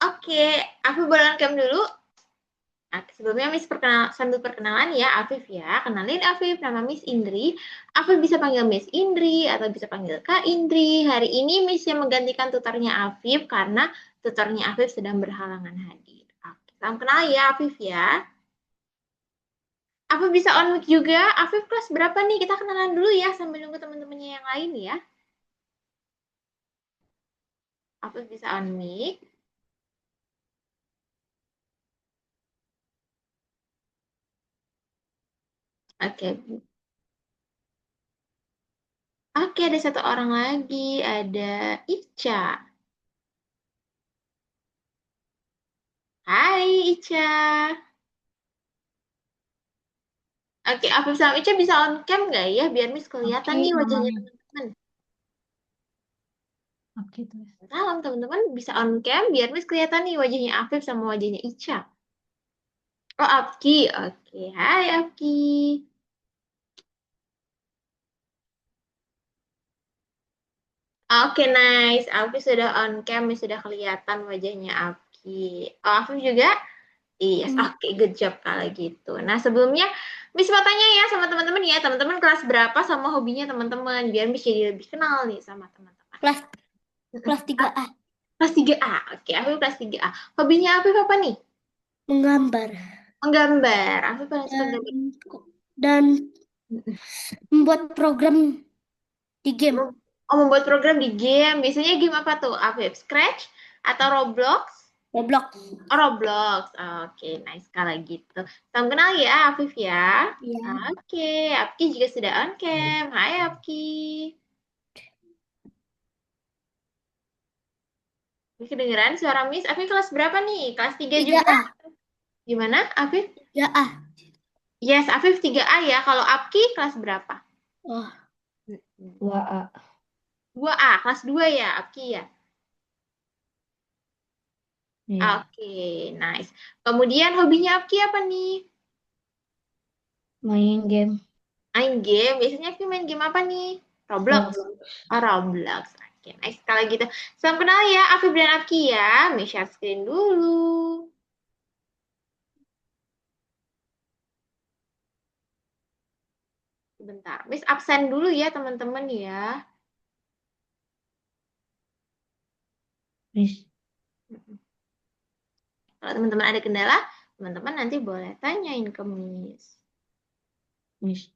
Oke, aku boleh on-cam dulu. Nah, sebelumnya Miss sambil perkenalan ya, Afif ya. Kenalin Afif, nama Miss Indri. Afif bisa panggil Miss Indri atau bisa panggil Kak Indri. Hari ini Miss yang menggantikan tutornya Afif karena tutornya Afif sedang berhalangan hadir. Oke, salam kenal ya Afif ya. Afif bisa on mic juga. Afif kelas berapa nih? Kita kenalan dulu ya sambil nunggu teman-temannya yang lain ya. Afif bisa on mic. Oke. Oke, ada satu orang lagi. Ada Ica. Hai Ica. Oke, Afif sama Ica bisa on cam nggak ya? Biar Miss kelihatan Oke, nih wajahnya namanya. teman-teman. Oke, tulis. Salam teman-teman, bisa on cam biar Miss kelihatan nih wajahnya Afif sama wajahnya Ica. Oh, Afki. Oke, hai Afki. Oke, nice. Afif sudah on cam, Miss sudah kelihatan wajahnya Afki. Oh, Afif juga? Yes, Hmm, oke, good job kalau gitu. Nah, sebelumnya Miss mau tanya ya sama teman-teman ya, teman-teman kelas berapa sama hobinya teman-teman, biar Miss jadi lebih kenal nih sama teman-teman. kelas kelas 3A. Kelas 3A. Oke, aku kelas 3A. Hobinya Afif apa nih? Menggambar Menggambar. Afif paling suka dan gambar. dan membuat program di game. Oh, membuat program di game. Biasanya game apa tuh, Afif? Scratch atau Roblox? Roblox. Oh, Roblox. Oke, nice kalau gitu. Salam kenal ya, Afif ya. Iya. Oke, Afki juga sudah on cam. Hai, Afki. Ini kedengeran suara Miss. Afif kelas berapa nih? Kelas 3 tiga juga? a Gimana, Afif? 3A. Yes, Afif 3A ya. Kalau Afki kelas berapa? Oh, 2A. 2A, kelas 2 ya, Afki ya? iya. Oke, nice. Kemudian hobinya Afki apa nih? Main game Main game. Biasanya Afki main game apa nih? Roblox. Roblox. Oh, Roblox. Oke, nice. Kalau gitu. Salam kenal ya, Afif dan Afki ya. Miss share screen dulu. Sebentar. Miss absen dulu ya, teman-teman ya. Miss, Kalau teman-teman ada kendala, teman-teman nanti boleh tanyain ke Miss. Miss.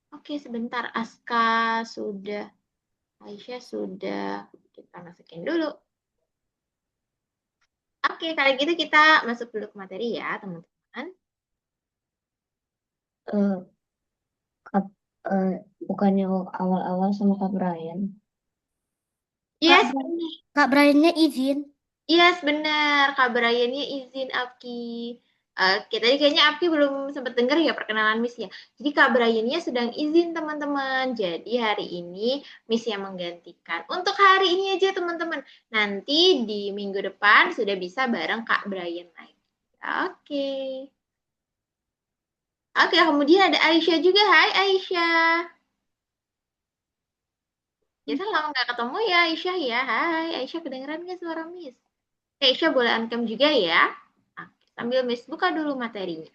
Oke, sebentar. Aska sudah. Aisyah sudah. Kita masukin dulu. Oke, kali gitu kita masuk dulu ke materi ya, teman-teman. eh Kak, eh, bukannya awal-awal sama Kak Brian. Kak Yes, Brian, Kak Briannya izin. yes benar. Kak Briannya izin Apki. Oke, tadi kayaknya Apki belum sempat dengar ya perkenalan Miss ya. Jadi Kak Briannya sedang izin teman-teman. Jadi hari ini Miss yang menggantikan. Untuk hari ini aja teman-teman. Nanti di minggu depan sudah bisa bareng Kak Brian lagi. Oke. Oke, kemudian ada Aisyah juga. Hai Aisyah. Kita lama nggak ketemu ya Aisyah ya. Hai Aisyah, kedengeran nggak suara Miss? Oke, Aisyah boleh uncam juga ya. Oke, sambil Miss buka dulu materinya.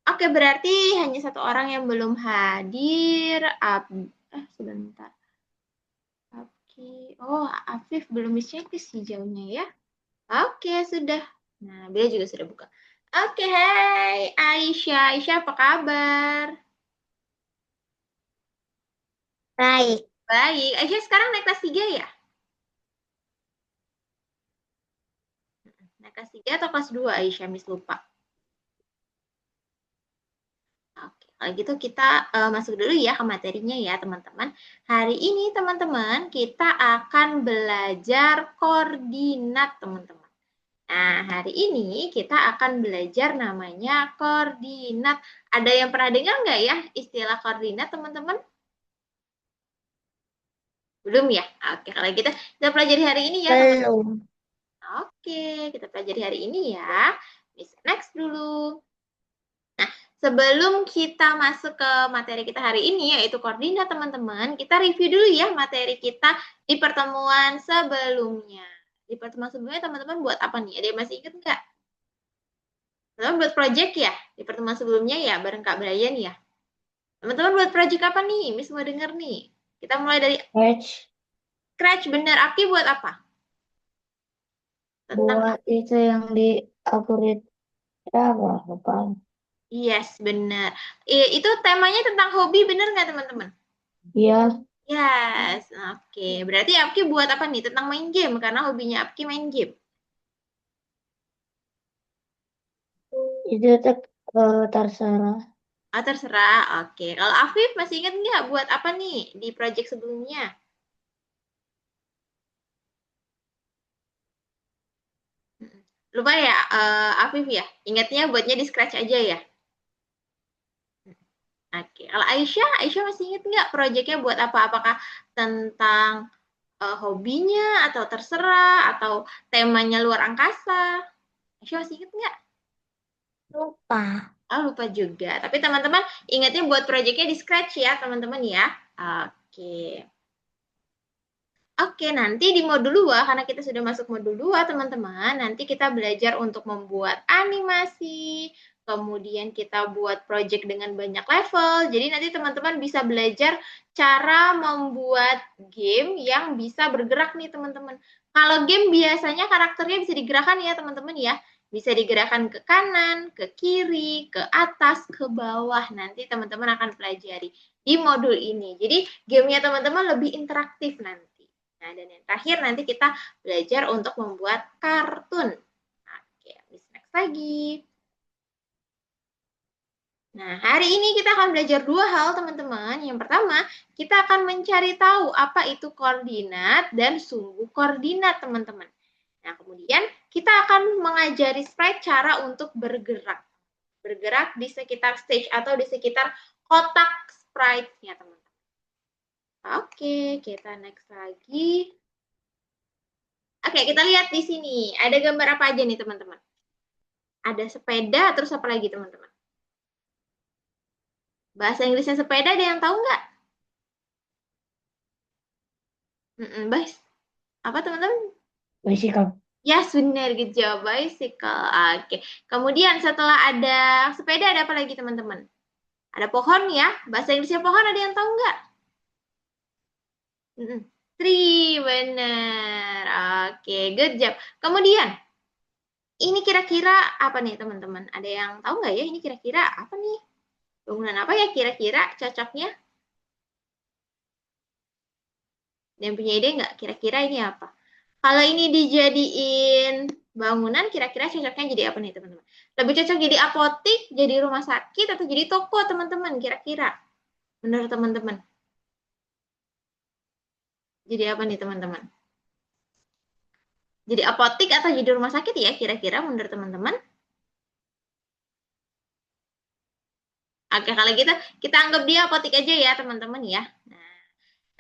Oke, berarti hanya satu orang yang belum hadir. Sebentar. Oke. Oh, Afif belum Miss checklist sih jauhnya ya. Oke, sudah. Nah, Bella juga sudah buka. Oke, hai Aisyah. Aisyah apa kabar? Baik. Baik. Aisyah sekarang naik kelas 3 ya? Naik kelas 3 atau kelas 2 Aisyah? Miss lupa. Oke, kalau gitu kita masuk dulu ya ke materinya ya teman-teman. Hari ini teman-teman kita akan belajar koordinat teman-teman. Nah, hari ini kita akan belajar namanya koordinat. Ada yang pernah dengar nggak ya istilah koordinat teman-teman? Belum ya? Oke, kalau gitu kita pelajari hari ini ya teman-teman. Belum. Oke, kita pelajari hari ini ya. Miss next dulu. Sebelum kita masuk ke materi kita hari ini, yaitu koordinat teman-teman, kita review dulu ya materi kita di pertemuan sebelumnya. Di pertemuan sebelumnya teman-teman buat apa nih? Ada yang masih ingat nggak? Teman-teman buat project ya? Di pertemuan sebelumnya ya, bareng Kak Brian ya? Teman-teman buat project apa nih? Miss mau denger nih. Kita mulai dari Scratch scratch, bener. Aki buat apa? Tentang buat itu yang di algoritma apa lupa. yes, bener. Itu temanya tentang hobi, bener nggak teman-teman? Iya, Yes, oke. Berarti Apki buat apa nih? Tentang main game, karena hobinya Apki main game. itu terserah. Ah, terserah. Oke. Kalau Afif masih ingat nggak buat apa nih di project sebelumnya? Lupa ya, Afif ya? Ingatnya buatnya di Scratch aja ya? Oke. Kalau Aisyah, Aisyah masih ingat nggak projectnya buat apa? Apakah tentang hobinya, atau terserah, atau temanya luar angkasa? Aisyah masih ingat nggak? Lupa. Oh, lupa juga. Tapi teman-teman ingatnya buat projectnya di Scratch ya, teman-teman ya. Oke. Oke, nanti di modul 2, karena kita sudah masuk modul 2, teman-teman, nanti kita belajar untuk membuat animasi, kemudian kita buat project dengan banyak level. Jadi nanti teman-teman bisa belajar cara membuat game yang bisa bergerak nih, teman-teman. Kalau game biasanya karakternya bisa digerakkan ya, teman-teman ya. Bisa digerakkan ke kanan, ke kiri, ke atas, ke bawah. Nanti teman-teman akan pelajari di modul ini. Jadi gamenya teman-teman lebih interaktif nanti. Nah, dan yang terakhir nanti kita belajar untuk membuat kartun. Oke, next lagi. Nah, hari ini kita akan belajar dua hal, teman-teman. Yang pertama, kita akan mencari tahu apa itu koordinat dan sumbu koordinat, teman-teman. Nah, kemudian kita akan mengajari sprite cara untuk bergerak. Bergerak di sekitar stage atau di sekitar kotak sprite-nya, teman-teman. Oke, kita next lagi. Oke, kita lihat di sini. Ada gambar apa aja nih, teman-teman? Ada sepeda, terus apa lagi, teman-teman? Bahasa Inggrisnya sepeda ada yang tahu nggak? Bahas apa, teman-teman? Bicycle. Yes, benar. Good job. Bicycle. Oke. Kemudian setelah ada sepeda, ada apa lagi, teman-teman? Ada pohon ya. Bahasa Inggrisnya pohon ada yang tahu nggak? Tree, benar. Oke, good job. Kemudian, ini kira-kira apa nih, teman-teman? Ada yang tahu nggak ya? Ini kira-kira apa nih? Bangunan apa ya kira-kira cocoknya? Dan punya ide nggak? Kira-kira ini apa? Kalau ini dijadiin bangunan, kira-kira cocoknya jadi apa nih, teman-teman? Lebih cocok jadi apotik, jadi rumah sakit, atau jadi toko, teman-teman? Kira-kira. Menurut teman-teman. Jadi apa nih, teman-teman? Jadi apotik atau jadi rumah sakit ya, kira-kira menurut teman-teman? Oke, kalau gitu kita anggap dia apotik aja ya, teman-teman ya. Nah,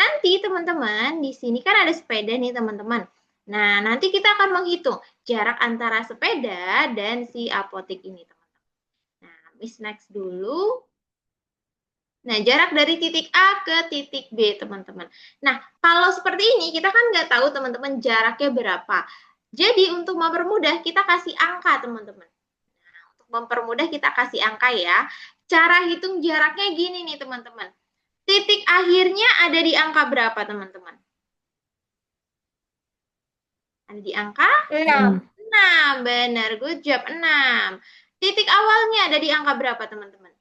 nanti teman-teman, di sini kan ada sepeda nih, teman-teman. Nah, nanti kita akan menghitung jarak antara sepeda dan si apotik ini, teman-teman. Nah, Miss next dulu. Nah, jarak dari titik A ke titik B, teman-teman. Nah, kalau seperti ini, kita kan nggak tahu, teman-teman, jaraknya berapa. Jadi, untuk mempermudah, kita kasih angka, teman-teman. Nah, untuk mempermudah, kita kasih angka ya. Cara hitung jaraknya gini nih, teman-teman. Titik akhirnya ada di angka berapa, teman-teman? Ada di angka 6. 6, benar, good job, 6. Titik awalnya ada di angka berapa, teman-teman?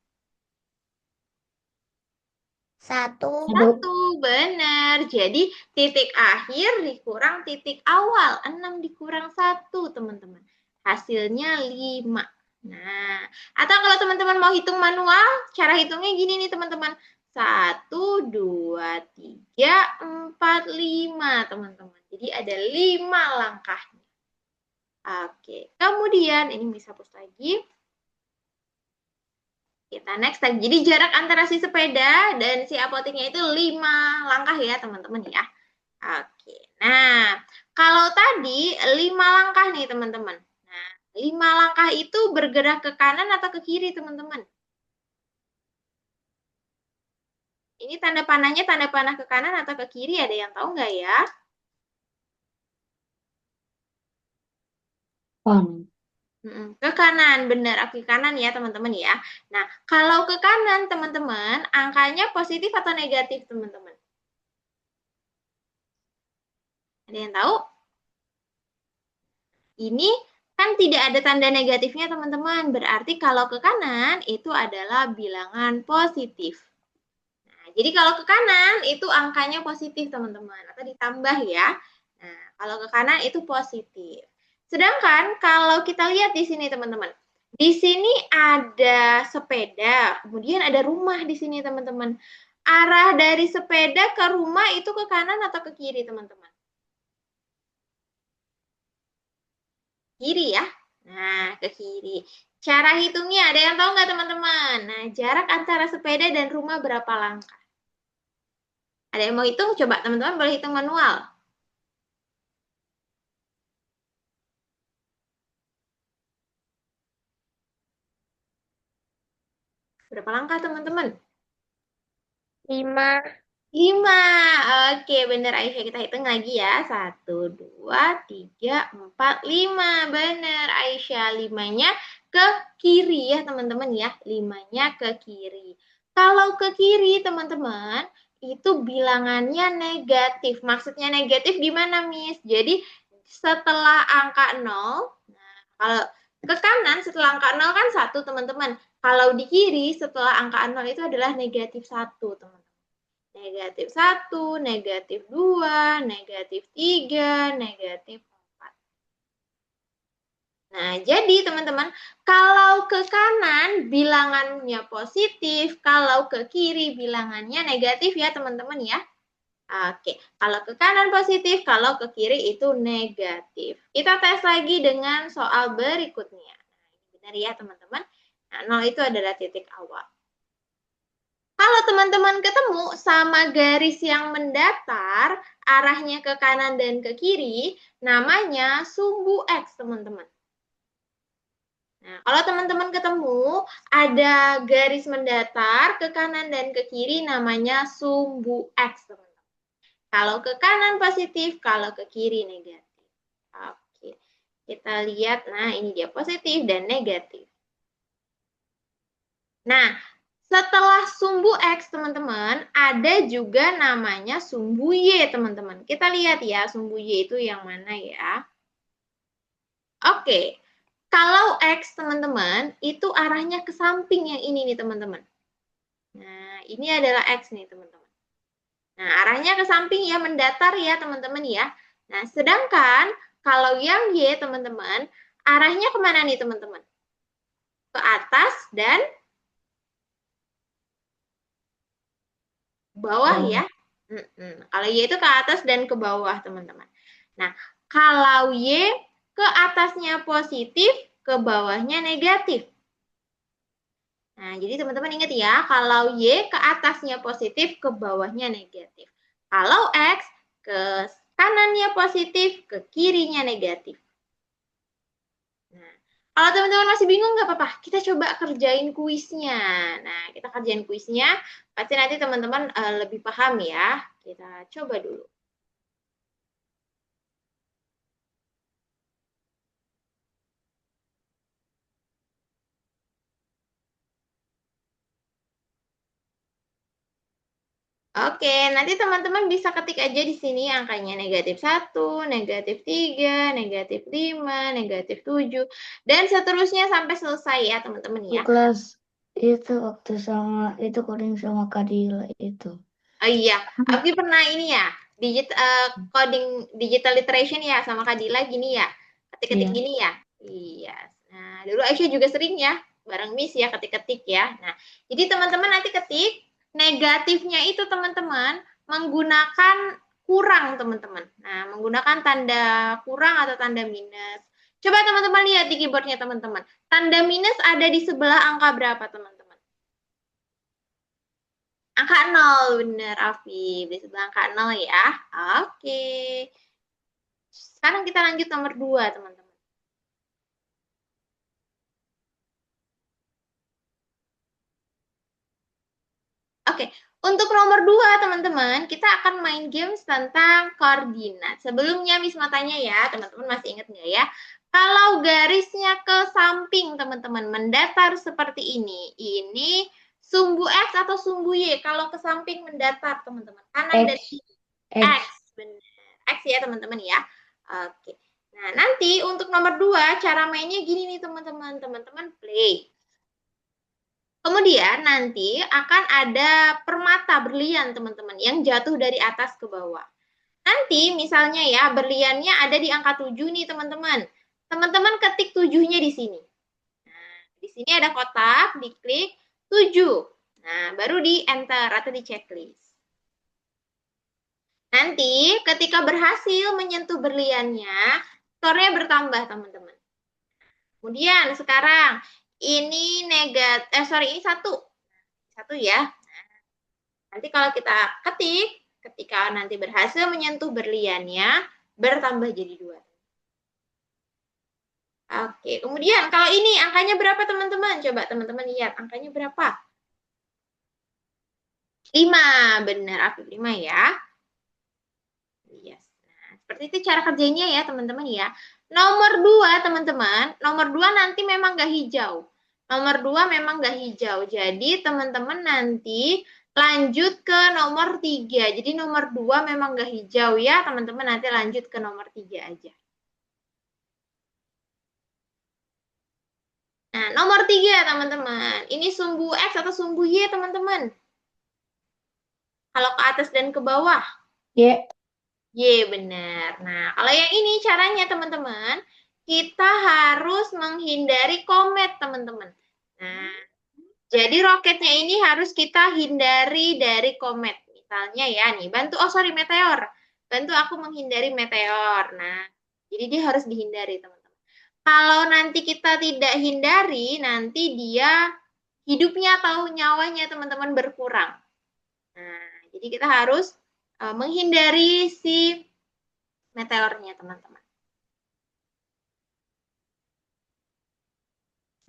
1. 1, benar. Jadi titik akhir dikurang titik awal. 6 dikurang 1, teman-teman. Hasilnya 5. Nah, atau kalau teman-teman mau hitung manual, cara hitungnya gini nih, teman-teman. 1, 2, 3, 4, 5, teman-teman. Jadi ada 5 langkahnya. Oke, kemudian ini bisa hapus lagi. Kita next time. Jadi jarak antara si sepeda dan si apoteknya itu 5 langkah ya, teman-teman ya. Oke. Nah, kalau tadi 5 langkah nih, teman-teman. Nah, 5 langkah itu bergerak ke kanan atau ke kiri, teman-teman? Ini tanda panahnya tanda panah ke kanan atau ke kiri? Ada yang tahu nggak ya? Kanan. Ke kanan, benar. Ke kanan ya teman-teman ya. Nah, kalau ke kanan teman-teman, angkanya positif atau negatif teman-teman? Ada yang tahu? Ini kan tidak ada tanda negatifnya teman-teman. Berarti kalau ke kanan itu adalah bilangan positif. Nah, jadi kalau ke kanan itu angkanya positif teman-teman. Atau ditambah ya. Nah, kalau ke kanan itu positif. Sedangkan kalau kita lihat di sini teman-teman. Di sini ada sepeda, kemudian ada rumah di sini teman-teman. Arah dari sepeda ke rumah itu ke kanan atau ke kiri teman-teman? Kiri ya. Nah, ke kiri. Cara hitungnya ada yang tahu nggak teman-teman? Nah, jarak antara sepeda dan rumah berapa langkah? Ada yang mau hitung? Coba teman-teman boleh hitung manual. Berapa langkah teman-teman? 5. 5. Oke, bener Aisyah. Kita hitung lagi ya. 1, 2, 3, 4, 5. Bener Aisyah. 5-nya ke kiri ya teman-teman ya. 5-nya ke kiri. Kalau ke kiri teman-teman, itu bilangannya negatif. Maksudnya negatif gimana, Miss? Jadi setelah angka 0, nah kalau ke kanan setelah angka 0 kan 1 teman-teman. Kalau di kiri setelah angka 0 itu adalah negatif 1 teman-teman. Negatif 1, negatif 2, negatif 3, negatif 4. Nah, jadi teman-teman, kalau ke kanan bilangannya positif, kalau ke kiri bilangannya negatif ya teman-teman ya. Oke, kalau ke kanan positif, kalau ke kiri itu negatif. Kita tes lagi dengan soal berikutnya. Nah, ini benar ya teman-teman. Nah, 0 itu adalah titik awal. Kalau teman-teman ketemu sama garis yang mendatar, arahnya ke kanan dan ke kiri, namanya sumbu X, teman-teman. Nah, kalau teman-teman ketemu ada garis mendatar ke kanan dan ke kiri, namanya sumbu X, teman-teman. Kalau ke kanan positif, kalau ke kiri negatif. Oke, kita lihat, nah ini dia positif dan negatif. Nah, setelah sumbu X, teman-teman, ada juga namanya sumbu Y, teman-teman. Kita lihat ya, sumbu Y itu yang mana ya. Oke, kalau X, teman-teman, itu arahnya ke samping yang ini nih, teman-teman. Nah, ini adalah X nih, teman-teman. Nah, arahnya ke samping ya, mendatar ya, teman-teman ya. Nah, sedangkan kalau yang Y, teman-teman, arahnya kemana nih, teman-teman? Ke atas dan bawah ya. Bawah. Kalau Y itu ke atas dan ke bawah, teman-teman. Nah, kalau Y ke atasnya positif, ke bawahnya negatif. Nah, jadi teman-teman ingat ya, kalau Y ke atasnya positif, ke bawahnya negatif. Kalau X ke kanannya positif, ke kirinya negatif. Nah, kalau teman-teman masih bingung nggak apa-apa, kita coba kerjain kuisnya. Nah, kita kerjain kuisnya, pasti nanti teman-teman lebih paham ya. Kita coba dulu. Oke, nanti teman-teman bisa ketik aja di sini angkanya -1, -3, -5, -7, dan seterusnya sampai selesai ya teman-teman Di ya. kelas itu waktu sama itu coding sama Kadila itu. Oh iya, Abdi pernah ini ya, coding digital literation ya sama Kadila gini ya, ketik-ketik Iya. gini ya. Iya. Nah, dulu Aisyah juga sering ya, bareng Miss ya ketik-ketik ya. Nah, jadi teman-teman nanti ketik negatifnya itu teman-teman menggunakan kurang teman-teman. Nah, menggunakan tanda kurang atau tanda minus. Coba teman-teman lihat di keyboardnya teman-teman. Tanda minus ada di sebelah angka berapa teman-teman? Angka 0, bener Afif. Di sebelah angka 0 ya. Oke. Sekarang kita lanjut nomor 2, teman-teman. Oke, Untuk nomor 2, teman-teman, kita akan main games tentang koordinat. Sebelumnya, Miss mau tanya ya, teman-teman masih ingat nggak ya? Kalau garisnya ke samping, teman-teman, mendatar seperti ini sumbu X atau sumbu Y? Kalau ke samping mendatar, teman-teman, kanan dan X. kiri. X, X. benar. X ya, teman-teman ya. Oke. Nah, nanti untuk nomor 2, cara mainnya gini nih, teman-teman. Teman-teman play. Kemudian nanti akan ada permata berlian, teman-teman, yang jatuh dari atas ke bawah. Nanti misalnya ya, berliannya ada di angka 7 nih, teman-teman. Teman-teman ketik 7-nya di sini. Nah, di sini ada kotak, diklik 7. Nah, baru di enter atau di checklist. Nanti ketika berhasil menyentuh berliannya, skornya bertambah, teman-teman. Kemudian sekarang ini ini satu. Satu ya. Nanti kalau kita ketik, ketika nanti berhasil menyentuh berliannya, bertambah jadi 2. Oke, kemudian kalau ini angkanya berapa, teman-teman? Coba teman-teman lihat, angkanya berapa? 5, benar, Afif 5 ya. Yes. Nah, seperti itu cara kerjanya ya, teman-teman ya. Nomor 2, teman-teman, nomor 2 nanti memang nggak hijau. Nomor 2 memang nggak hijau, jadi teman-teman nanti lanjut ke nomor 3. Jadi nomor 2 memang nggak hijau ya, teman-teman nanti lanjut ke nomor 3 aja. Nah, nomor 3, teman-teman. Ini sumbu X atau sumbu Y, teman-teman? Kalau ke atas dan ke bawah. Y. Y, benar. Nah, kalau yang ini caranya, teman-teman, kita harus menghindari komet, teman-teman. Nah, jadi roketnya ini harus kita hindari dari komet. Misalnya ya, nih, meteor. Bantu aku menghindari meteor. Nah, jadi dia harus dihindari, teman-teman. Kalau nanti kita tidak hindari, nanti dia hidupnya atau nyawanya teman-teman berkurang. Nah, jadi kita harus menghindari si meteornya, teman-teman.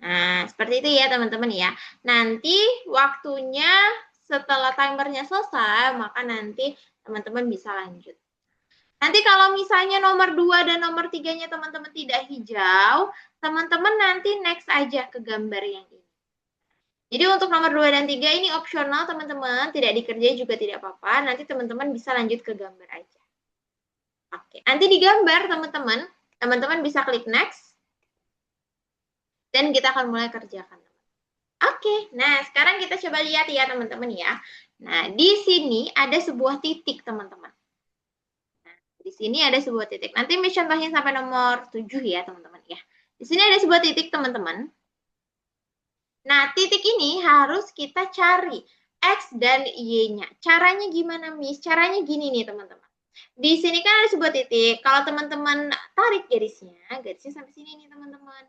Nah, seperti itu ya, teman-teman ya. Nanti waktunya setelah timernya selesai, maka nanti teman-teman bisa lanjut. Nanti kalau misalnya nomor 2 dan nomor 3-nya teman-teman tidak hijau, teman-teman nanti next aja ke gambar yang ini. Jadi untuk nomor 2 dan 3 ini opsional, teman-teman. Tidak dikerjain juga tidak apa-apa. Nanti teman-teman bisa lanjut ke gambar aja. Oke, nanti di gambar, teman-teman. Teman-teman bisa klik next. Dan kita akan mulai kerjakan. Oke, nah sekarang kita coba lihat ya, teman-teman ya. Nah, di sini ada sebuah titik, teman-teman. Nah, di sini ada sebuah titik. Nanti Miss contohnya sampai nomor 7 ya, teman-teman ya. Di sini ada sebuah titik, teman-teman. Nah, titik ini harus kita cari X dan Y-nya. Caranya gimana, Miss? Caranya gini nih, teman-teman. Di sini kan ada sebuah titik. Kalau teman-teman tarik garisnya sampai sini nih, teman-teman.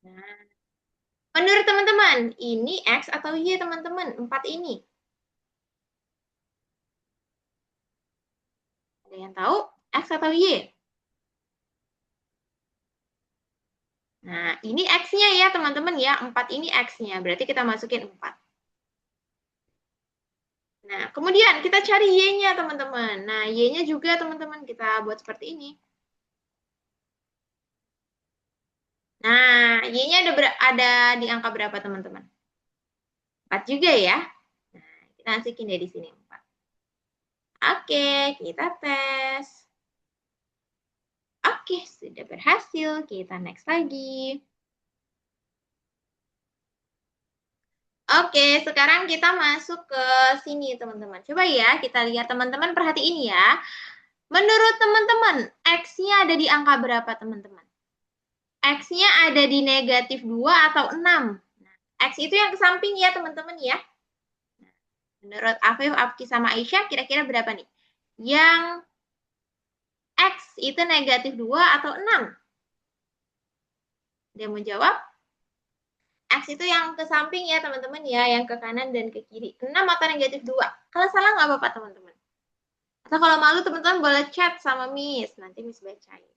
Nah, menurut teman-teman, ini X atau Y, teman-teman? 4 ini. Ada yang tahu? X atau Y? Nah, ini X-nya ya, teman-teman ya. 4 ini X-nya. Berarti kita masukin 4. Nah, kemudian kita cari Y-nya, teman-teman. Nah, Y-nya juga, teman-teman, kita buat seperti ini. Nah, Y-nya ada di angka berapa, teman-teman? 4 juga ya. Nah, kita masukin deh di sini 4. Oke, kita tes. Oke, sudah berhasil. Kita next lagi. Oke, sekarang kita masuk ke sini, teman-teman. Coba ya, kita lihat teman-teman perhatiin ya. Menurut teman-teman, X-nya ada di angka berapa, teman-teman? X-nya ada di negatif 2 atau 6? Nah, X itu yang ke samping ya, teman-teman ya. Menurut Afif, Afki, sama Aisyah, kira-kira berapa nih? Yang X itu negatif 2 atau 6? Dia mau jawab? X itu yang ke samping ya, teman-teman ya. Yang ke kanan dan ke kiri. 6 atau negatif 2? Kalau salah nggak apa-apa, teman-teman. Atau kalau malu, teman-teman boleh chat sama Miss. Nanti Miss bacain.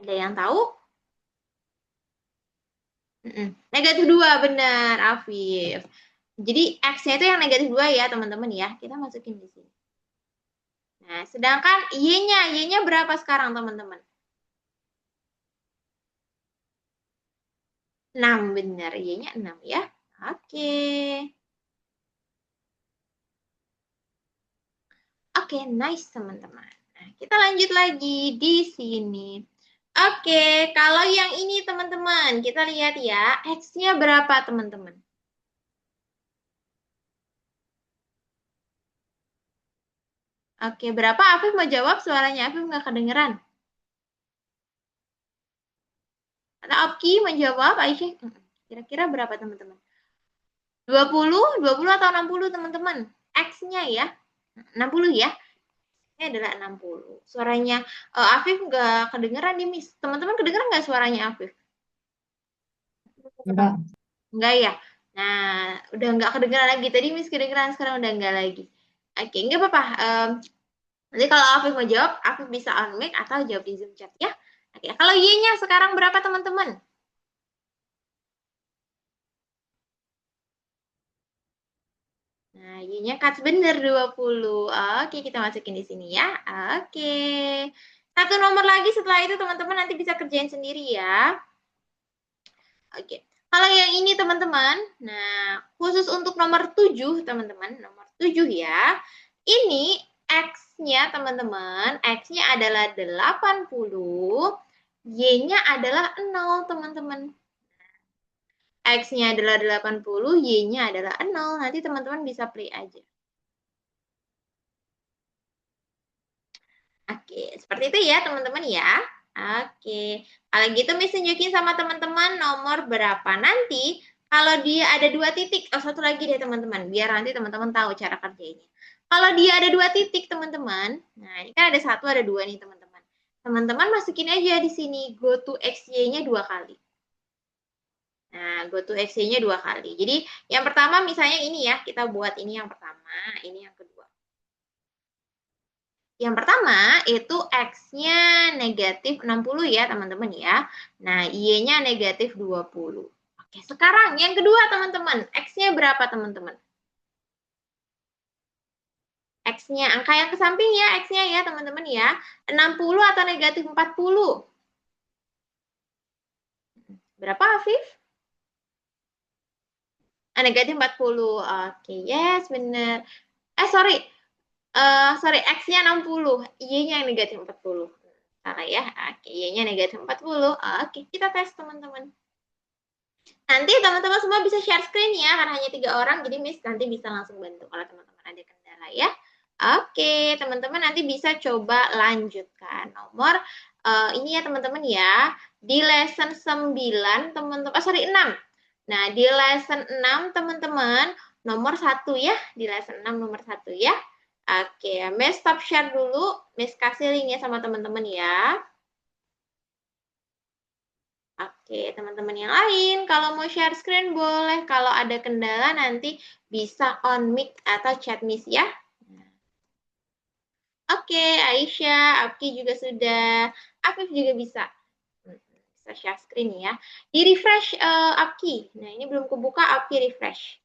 Ada yang tahu? Negatif 2 benar, Afif. Jadi X-nya itu yang negatif 2 ya, teman-teman ya. Kita masukin di sini. Nah, sedangkan Y-nya, Y-nya berapa sekarang, teman-teman? 6 benar, Y-nya 6 ya. Oke. Oke, nice teman-teman. Nah, kita lanjut lagi di sini. Oke, kalau yang ini teman-teman, kita lihat ya, X-nya berapa teman-teman? Oke, berapa? Afif mau jawab, suaranya Afif nggak kedengeran. Atau Apki mau jawab, Aisyah? Kira-kira berapa teman-teman? 20 atau 60 teman-teman? X-nya ya, 60 ya. Ini adalah 60. Suaranya Afif nggak kedengeran nih, Miss. Teman-teman kedengeran nggak suaranya Afif? Enggak. Enggak ya? Nah, udah nggak kedengeran lagi. Tadi Miss kedengeran, sekarang udah enggak lagi. Oke, nggak apa-apa. Nanti kalau Afif mau jawab, Afif bisa on mic atau jawab di Zoom chat ya. Oke, kalau Y-nya sekarang berapa teman-teman? Nah, Y-nya cut bener 20. Oke, kita masukin di sini ya. Oke. Satu nomor lagi setelah itu teman-teman nanti bisa kerjain sendiri ya. Oke. Kalau yang ini teman-teman, nah khusus untuk nomor 7 teman-teman, nomor 7 ya. Ini X-nya teman-teman, X-nya adalah 80, Y-nya adalah 0 teman-teman. X-nya adalah 80, Y-nya adalah 0. Nanti teman-teman bisa play aja. Oke, seperti itu ya teman-teman ya. Oke, kalau gitu Miss tunjukin sama teman-teman nomor berapa nanti. Kalau dia ada dua titik, oh satu lagi deh teman-teman, biar nanti teman-teman tahu cara kerjanya. Kalau dia ada dua titik teman-teman, nah ini kan ada satu ada dua nih teman-teman. Teman-teman masukin aja di sini go to XY-nya dua kali. Nah, go to XY-nya dua kali. Jadi yang pertama misalnya ini ya, kita buat ini yang pertama, ini yang kedua. Yang pertama itu X-nya negatif 60 ya teman-teman ya. Nah, Y-nya negatif 20. Oke, sekarang yang kedua teman-teman. X-nya berapa teman-teman? X-nya, angka yang ke samping ya X-nya ya teman-teman ya. 60 atau negatif 40? Berapa Afif? Negatif 40. Oke, yes benar. Sorry. Sorry, X-nya 60. Y-nya yang negatif 40. Salah ya. Oke, Y-nya negatif 40. Oke, kita tes teman-teman. Nanti teman-teman semua bisa share screen ya, karena hanya 3 orang, jadi Miss nanti bisa langsung bantu kalau teman-teman ada kendala ya. Oke, teman-teman nanti bisa coba lanjutkan nomor ini ya teman-teman ya. Di lesson 9, teman-teman, sorry 6. Nah, di lesson 6 teman-teman, nomor 1 ya, di lesson 6 nomor 1 ya. Oke, Miss stop share dulu, Miss kasih linknya sama teman-teman ya. Oke, teman-teman yang lain, kalau mau share screen boleh. Kalau ada kendala nanti bisa on mic atau chat Miss ya. Oke, Aisyah, Apki juga sudah. Afif juga bisa. Bisa share screen ya. Di refresh Apki. Nah, ini belum kebuka, Apki refresh.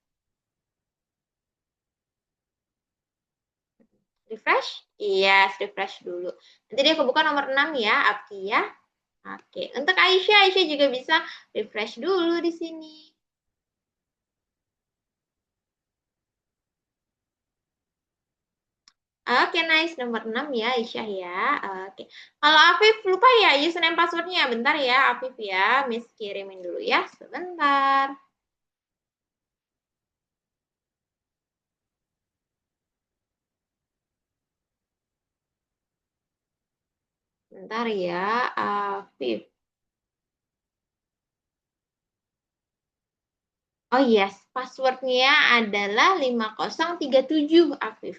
Refresh? Iya, yes, refresh dulu. Nanti dia kebuka nomor 6 ya, Apki ya. Oke, untuk Aisyah, Aisyah juga bisa refresh dulu di sini. Oke, nice. Nomor 6 ya, Aisyah ya. Oke. Kalau Afif, lupa ya username passwordnya. Bentar ya, Afif ya. Miss kirimin dulu ya. Sebentar. Bentar ya, Afif. Oh yes, passwordnya adalah 5037, Afif.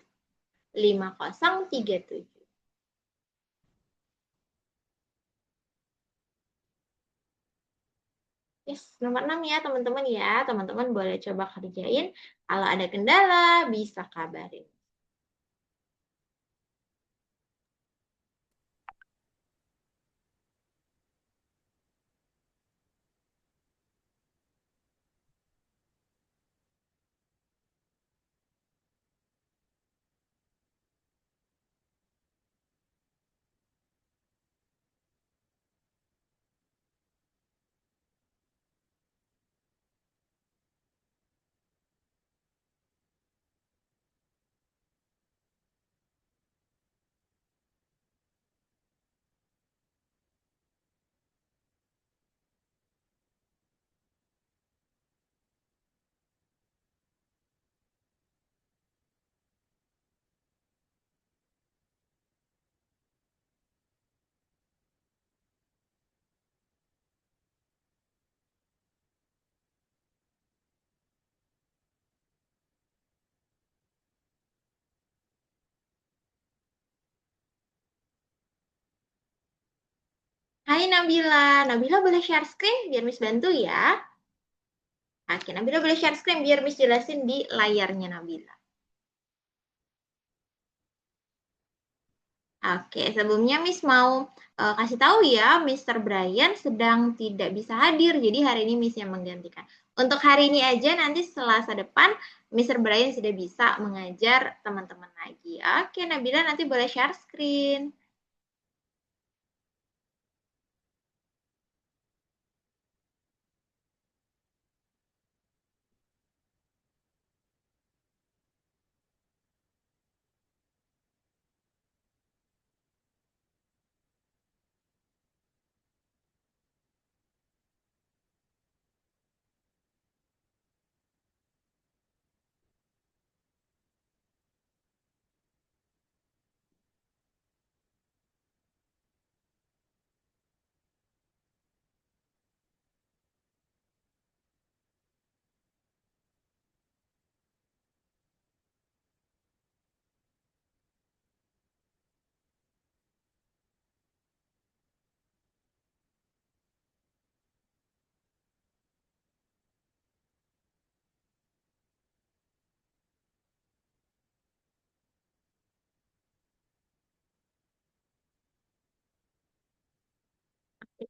5037. Yes, nomor 6 ya teman-teman ya. Teman-teman boleh coba kerjain. Kalau ada kendala, bisa kabarin. kembali Nabila. Nabila boleh share screen biar Miss bantu ya. Oke, Nabila boleh share screen biar Miss jelasin di layarnya Nabila. Oke, sebelumnya Miss mau kasih tahu ya, Mr. Brian sedang tidak bisa hadir, jadi hari ini Miss yang menggantikan. Untuk hari ini aja, nanti Selasa depan, Mr. Brian sudah bisa mengajar teman-teman lagi. Oke, Nabila nanti boleh share screen.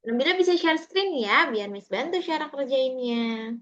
Nabila bisa share screen ya, biar Miss bantu cara kerjainnya.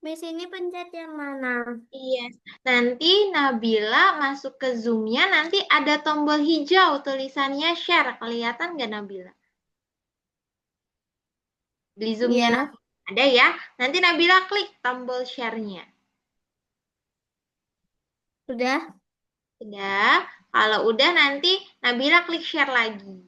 Miss ini pencet yang mana? Iya, nanti Nabila masuk ke Zoom-nya, nanti ada tombol hijau tulisannya share. Kelihatan nggak Nabila? Di Zoom-nya Ya, Nabila. Ada ya? Nanti Nabila klik tombol share-nya. sudah, Sudah? Kalau udah nanti Nabila klik share lagi.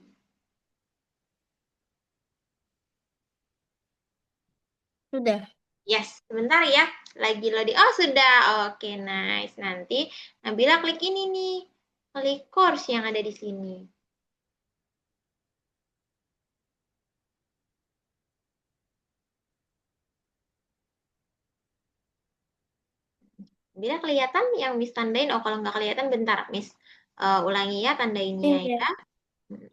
sudah, Yes, sebentar ya. Lagi loading. Oh, sudah. Oke, nice. Nanti Nabila klik ini nih. Klik course yang ada di sini. Nabila kelihatan yang Miss tandain? Oh, kalau nggak kelihatan bentar. Miss ulangi ya tandainnya iya, ya.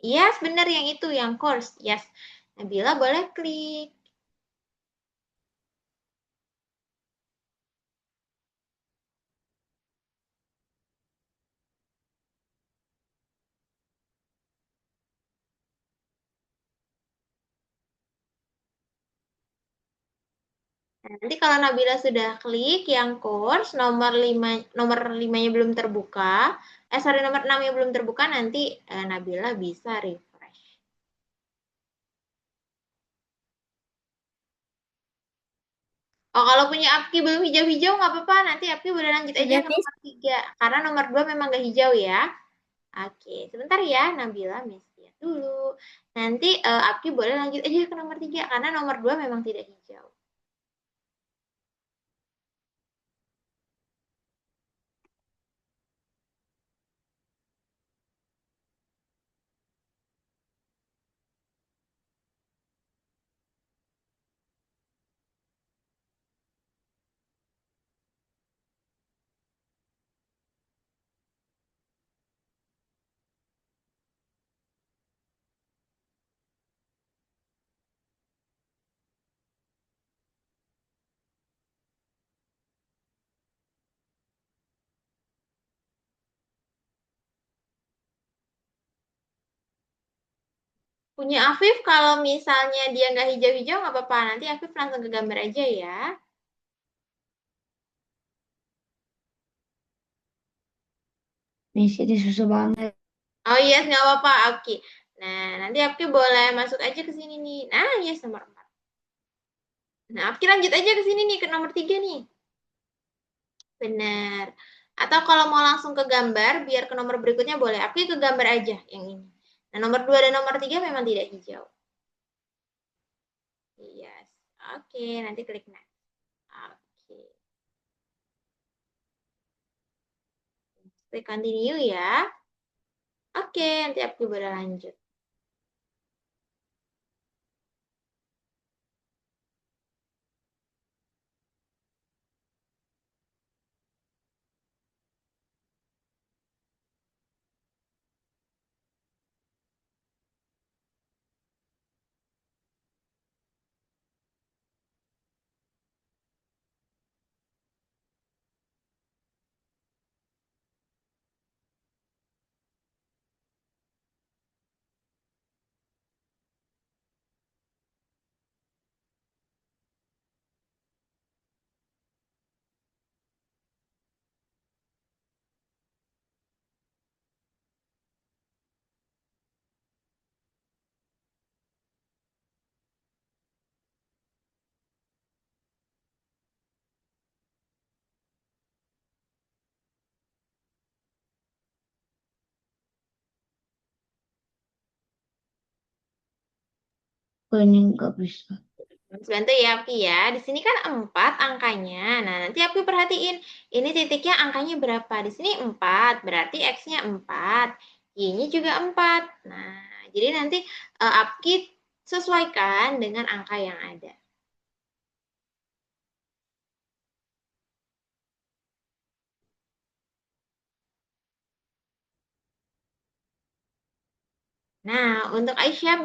Yes, benar yang itu, yang course. Yes. Nabila boleh klik. Nah, nanti kalau Nabila sudah klik yang course, nomor 5-nya belum terbuka, sorry nomor 6-nya belum terbuka, nanti Nabila bisa refresh. Oh, kalau punya Apki belum hijau-hijau nggak apa-apa, nanti Apki boleh lanjut aja sudah, ke Miss. nomor 3, karena nomor 2 memang nggak hijau ya. Oke, sebentar ya Nabila, Miss lihat dulu. Nanti Apki boleh lanjut aja ke nomor 3, karena nomor 2 memang tidak hijau. Punya Afif kalau misalnya dia nggak hijau-hijau nggak apa-apa. Nanti Afif langsung ke gambar aja ya. Misi ini susah banget. Oh iya, yes, nggak apa-apa, Oke. Nah, nanti Apki boleh masuk aja ke sini nih. Nah, yes, nomor 4. Nah, Apki lanjut aja ke sini nih, ke nomor 3 nih. Benar. Atau kalau mau langsung ke gambar, biar ke nomor berikutnya boleh. Apki ke gambar aja yang ini. Nah, nomor 2 dan nomor 3 memang tidak hijau. Yes. Oke, nanti klik next. Oke. Klik continue ya. Oke, nanti Apki boleh lanjut. Oh, ini nggak bisa. Bantu ya, Apki ya. Di sini kan 4 angkanya. Nah, nanti Apki perhatiin. Ini titiknya angkanya berapa? Di sini 4, berarti X-nya 4. Y-nya juga 4. Nah, jadi nanti Apki sesuaikan dengan angka yang ada. Nah, untuk Aisyah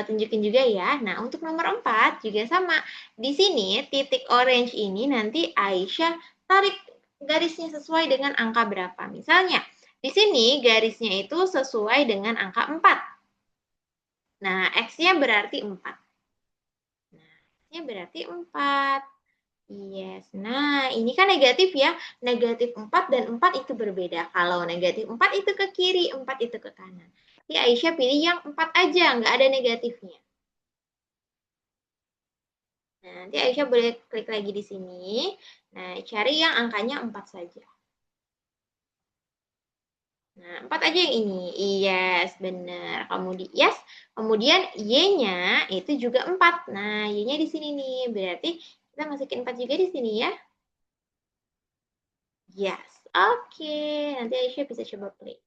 tunjukin juga ya. Nah, untuk nomor 4 juga sama. Di sini titik orange ini nanti Aisyah tarik garisnya sesuai dengan angka berapa. Misalnya, di sini garisnya itu sesuai dengan angka 4. Nah, X-nya berarti 4. Nah, X-nya berarti 4. Yes. Nah, ini kan negatif ya. Negatif 4 dan 4 itu berbeda. Kalau negatif 4 itu ke kiri, 4 itu ke kanan. Jadi Aisyah pilih yang 4 aja, nggak ada negatifnya. Nah, nanti Aisyah boleh klik lagi di sini. Nah, cari yang angkanya 4 saja. Nah, 4 aja yang ini. Yes, benar. Kemudian, yes. Kemudian Y-nya itu juga 4. Nah, Y-nya di sini nih. Berarti kita masukin 4 juga di sini ya. Yes. Oke. Nanti Aisyah bisa coba play.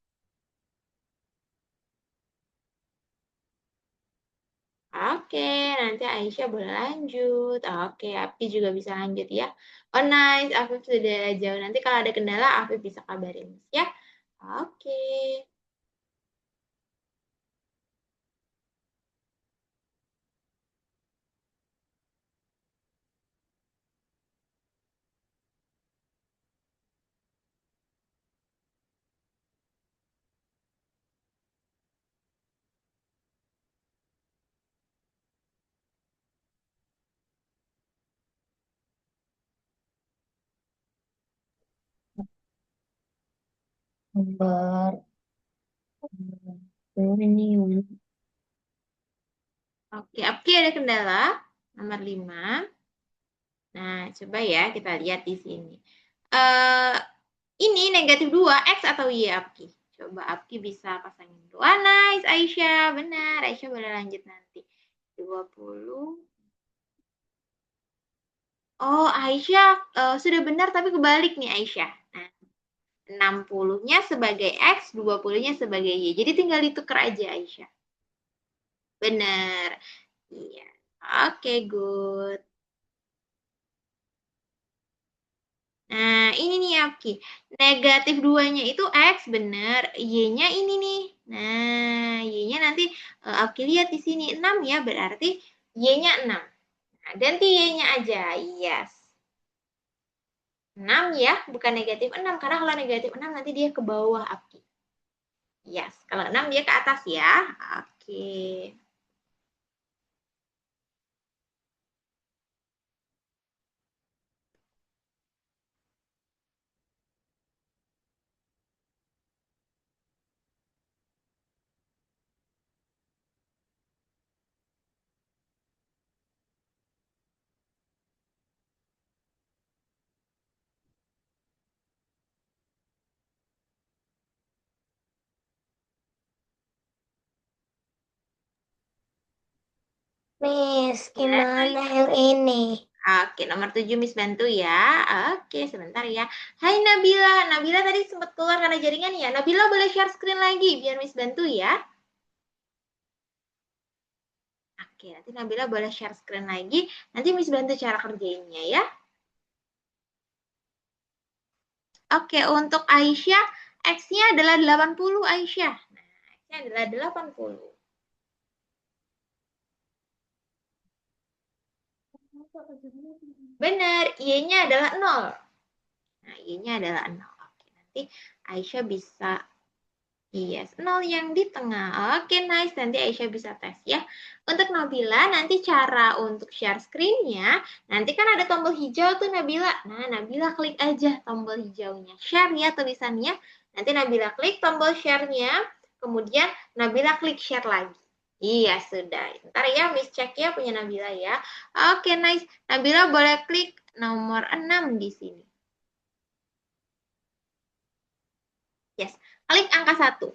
Oke, nanti Aisyah boleh lanjut. Oke, Afi juga bisa lanjut ya. Oh nice, Afif sudah jauh. Nanti kalau ada kendala, Afif bisa kabarin ya. Oke. Gambar. Ini Oke, Oke ada kendala. Nomor 5. Nah, coba ya kita lihat di sini. Eh ini negatif 2 X atau Y, Apki? Coba Apki bisa pasangin dulu. Ah, nice, Aisyah. Benar, Aisyah boleh lanjut nanti. 20. Oh, Aisyah sudah benar tapi kebalik nih Aisyah. Nah, 60-nya sebagai X, 20-nya sebagai Y. Jadi tinggal ditukar aja Aisyah. Benar. Iya. Oke, good. Nah, ini nih Apki. Negatif 2-nya itu X, benar. Y-nya ini nih. Nah, Y-nya nanti Apki lihat di sini 6 ya, berarti Y-nya 6. Nah, ganti Y-nya aja. Yes. 6 ya, bukan negatif 6. Karena kalau negatif 6 nanti dia ke bawah Apki. Yes, kalau 6 dia ke atas ya. Oke. Miss, Ya. gimana yang ini? Oke, nomor 7 Miss bantu ya. Oke, sebentar ya. Hai Nabila. Nabila tadi sempat keluar karena jaringan ya. Nabila boleh share screen lagi biar Miss bantu ya. Oke, nanti Nabila boleh share screen lagi. Nanti Miss bantu cara kerjainnya ya. Oke, untuk Aisyah, X-nya adalah 80 Aisyah. Nah, X-nya adalah 80. Benar, Y-nya adalah 0. Nah, Y-nya adalah 0. Oke, nanti Aisyah bisa yes, 0 yang di tengah. Oke, nice. Nanti Aisyah bisa tes ya. Untuk Nabila, nanti cara untuk share screen-nya, nanti kan ada tombol hijau tuh Nabila. Nah, Nabila klik aja tombol hijaunya. Share ya tulisannya. Nanti Nabila klik tombol share-nya, kemudian Nabila klik share lagi. Iya, sudah. Ntar ya, Miss cek ya punya Nabila ya. Oke, nice. Nabila boleh klik nomor 6 di sini. Yes, klik angka 1.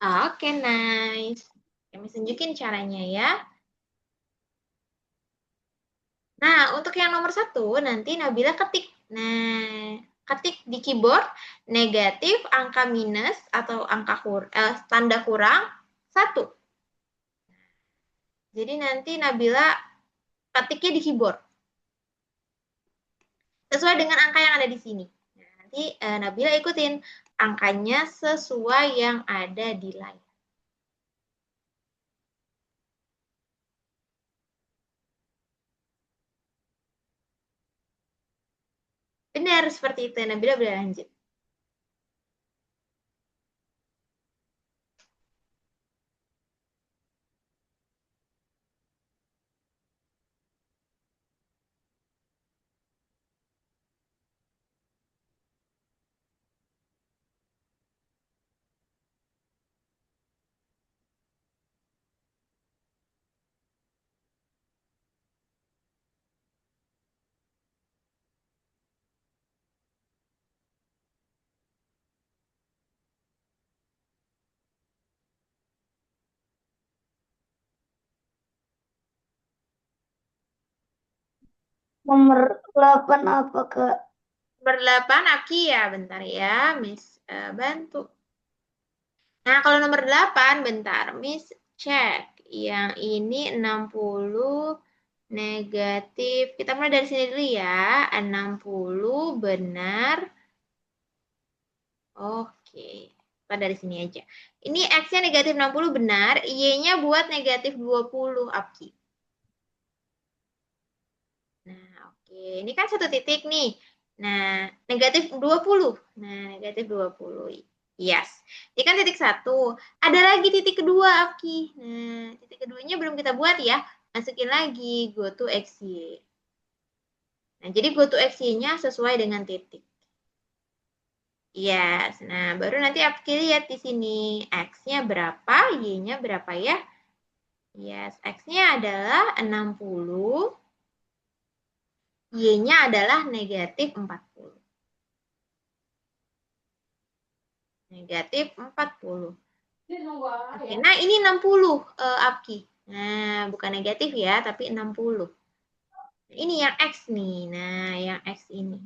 Oke, nice. Kami tunjukin caranya ya. Nah, untuk yang nomor 1, nanti Nabila ketik. Nah, ketik di keyboard negatif angka minus atau tanda kurang 1. Jadi nanti Nabila ketiknya di keyboard. Sesuai dengan angka yang ada di sini. Nah, nanti Nabila ikutin angkanya sesuai yang ada di layar. Benar seperti itu. Nabila boleh lanjut. Nomor 8 apa, Kak? Nomor 8, Aki ya. Bentar ya, Miss bantu. Nah, kalau nomor 8, bentar, Miss cek. Yang ini 60 negatif. Kita mulai dari sini dulu ya. 60 benar. Oke. Kita dari sini aja. Ini X-nya negatif 60 benar. Y-nya buat negatif 20, Aki. Nah, oke. Ini kan satu titik nih. Nah, negatif 20. Nah, negatif 20. Yes. Ini kan titik 1. Ada lagi titik kedua, Aki. Nah, titik keduanya belum kita buat ya. Masukin lagi, go to XY. Nah, jadi go to XY-nya sesuai dengan titik. Yes. Nah, baru nanti Aki lihat di sini. X-nya berapa, Y-nya berapa ya? Yes, X-nya adalah 60. Y-nya adalah negatif 40. Negatif 40. Oke, nah ini 60 Apki. Nah, bukan negatif ya, tapi 60. Ini yang X nih. Nah, yang X ini.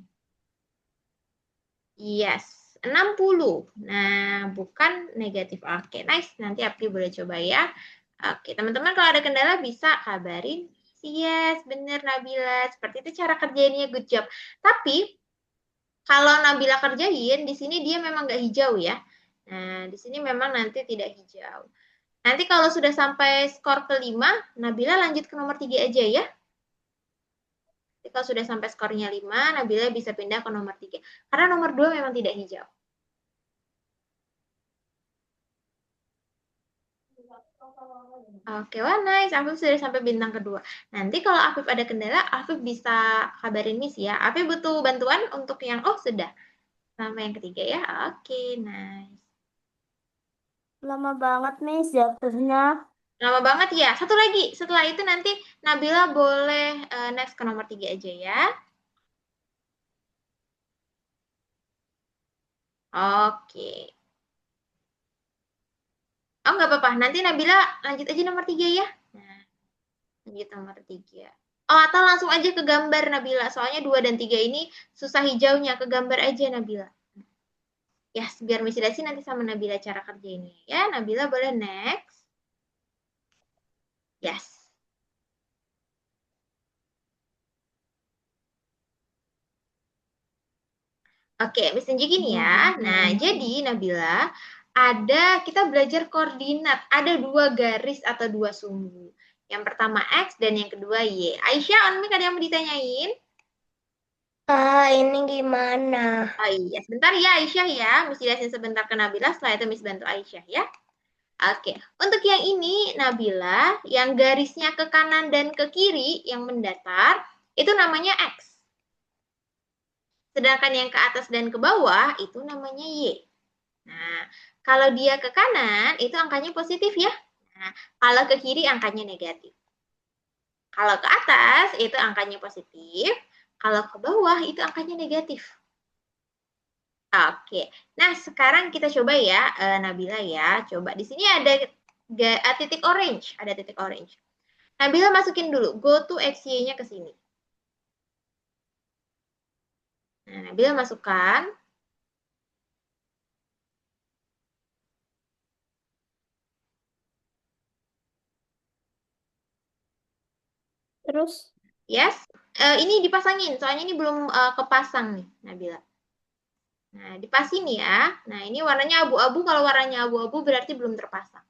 Yes, 60. Nah, bukan negatif. Oke, nice. Nanti Apki boleh coba ya. Oke, teman-teman kalau ada kendala bisa kabarin. Yes, bener Nabila. Seperti itu cara kerjainnya, good job. Tapi, kalau Nabila kerjain, di sini dia memang nggak hijau ya. Nah, di sini memang nanti tidak hijau. Nanti kalau sudah sampai skor kelima, Nabila lanjut ke nomor 3 aja ya. Jadi kalau sudah sampai skornya 5, Nabila bisa pindah ke nomor 3. Karena nomor 2 memang tidak hijau. Oke, wah nice. Afif sudah sampai bintang kedua. Nanti kalau Afif ada kendala, Afif bisa kabarin Miss ya. Afif butuh bantuan untuk yang, oh sudah. Sampai yang ketiga ya. Oke, nice. Lama banget, Miss, jatuhnya. Lama banget ya. Satu lagi. Setelah itu nanti Nabila boleh next ke nomor 3 aja ya. Oke. Oh, nggak apa-apa. Nanti Nabila lanjut aja nomor 3 ya. Nah, Lanjut nomor 3. Oh, atau langsung aja ke gambar Nabila. Soalnya 2 dan 3 ini susah hijaunya. Ke gambar aja Nabila. Ya, biar Miss Dasi nanti sama Nabila cara kerja ini. Ya, Nabila boleh next. Yes. Oke, Miss tunjukin ya. Nah, jadi Nabila, kita belajar koordinat. Ada 2 garis atau 2 sumbu. Yang pertama X dan yang kedua Y. Aisyah, on mic ada yang mau ditanyain? Ini gimana? Oh iya, sebentar ya Aisyah ya. Miss jelasin sebentar ke Nabila, setelah itu Miss bantu Aisyah ya. Oke, untuk yang ini Nabila, yang garisnya ke kanan dan ke kiri yang mendatar, itu namanya X. Sedangkan yang ke atas dan ke bawah itu namanya Y. Nah, kalau dia ke kanan itu angkanya positif ya. Nah, kalau ke kiri angkanya negatif. Kalau ke atas itu angkanya positif, kalau ke bawah itu angkanya negatif. Oke. Nah, sekarang kita coba ya, Nabila ya. Coba di sini ada titik orange, ada titik orange. Nabila masukin dulu, go to XY-nya ke sini. Nah, Nabila masukkan. Terus? Yes. Ini dipasangin, soalnya ini belum kepasang nih, Nabila. Nah, dipasin ya. Nah, ini warnanya abu-abu. Kalau warnanya abu-abu berarti belum terpasang.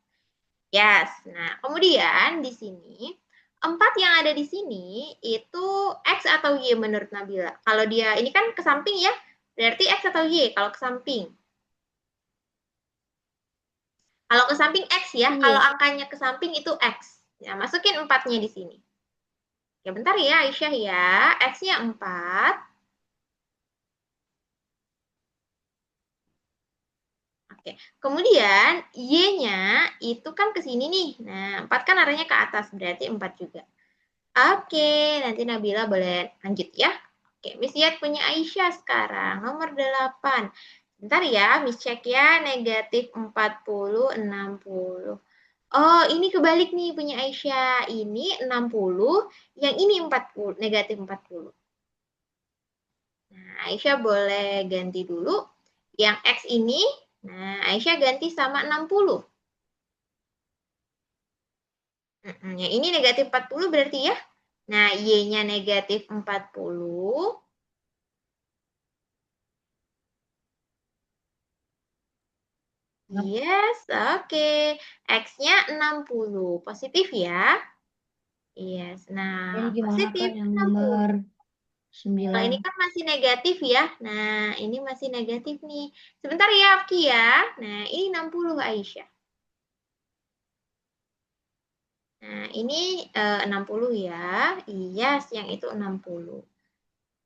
Yes. Nah, kemudian di sini 4 yang ada di sini itu X atau Y menurut Nabila. Kalau dia ini kan ke samping ya, berarti X atau Y kalau ke samping. Kalau ke samping X ya, kalau angkanya ke samping itu X. Nah, masukin 4-nya di sini. Ya bentar ya Aisyah ya, X-nya 4. Oke, kemudian Y-nya itu kan ke sini nih. Nah, 4 kan arahnya ke atas, berarti 4 juga. Oke, nanti Nabila boleh lanjut ya. Oke, Miss lihat punya Aisyah sekarang, nomor 8. Bentar ya, Miss cek ya, negatif 40, 60. Oh, ini kebalik nih punya Aisyah. Ini 60, yang ini 40, negatif 40. Nah, Aisyah boleh ganti dulu. Yang X ini, nah Aisyah ganti sama 60. Yang ini negatif 40 berarti ya. Nah, Y-nya negatif 40. Yes, oke. X-nya 60. Positif ya. Yes, Ini nah gimana positif Kak yang 60. nomor Kalau 9? ini kan masih negatif ya. Nah, ini masih negatif nih. Sebentar ya, Afki ya. Nah, ini 60 Aisyah. Nah, ini 60 ya. Yes, yang itu 60.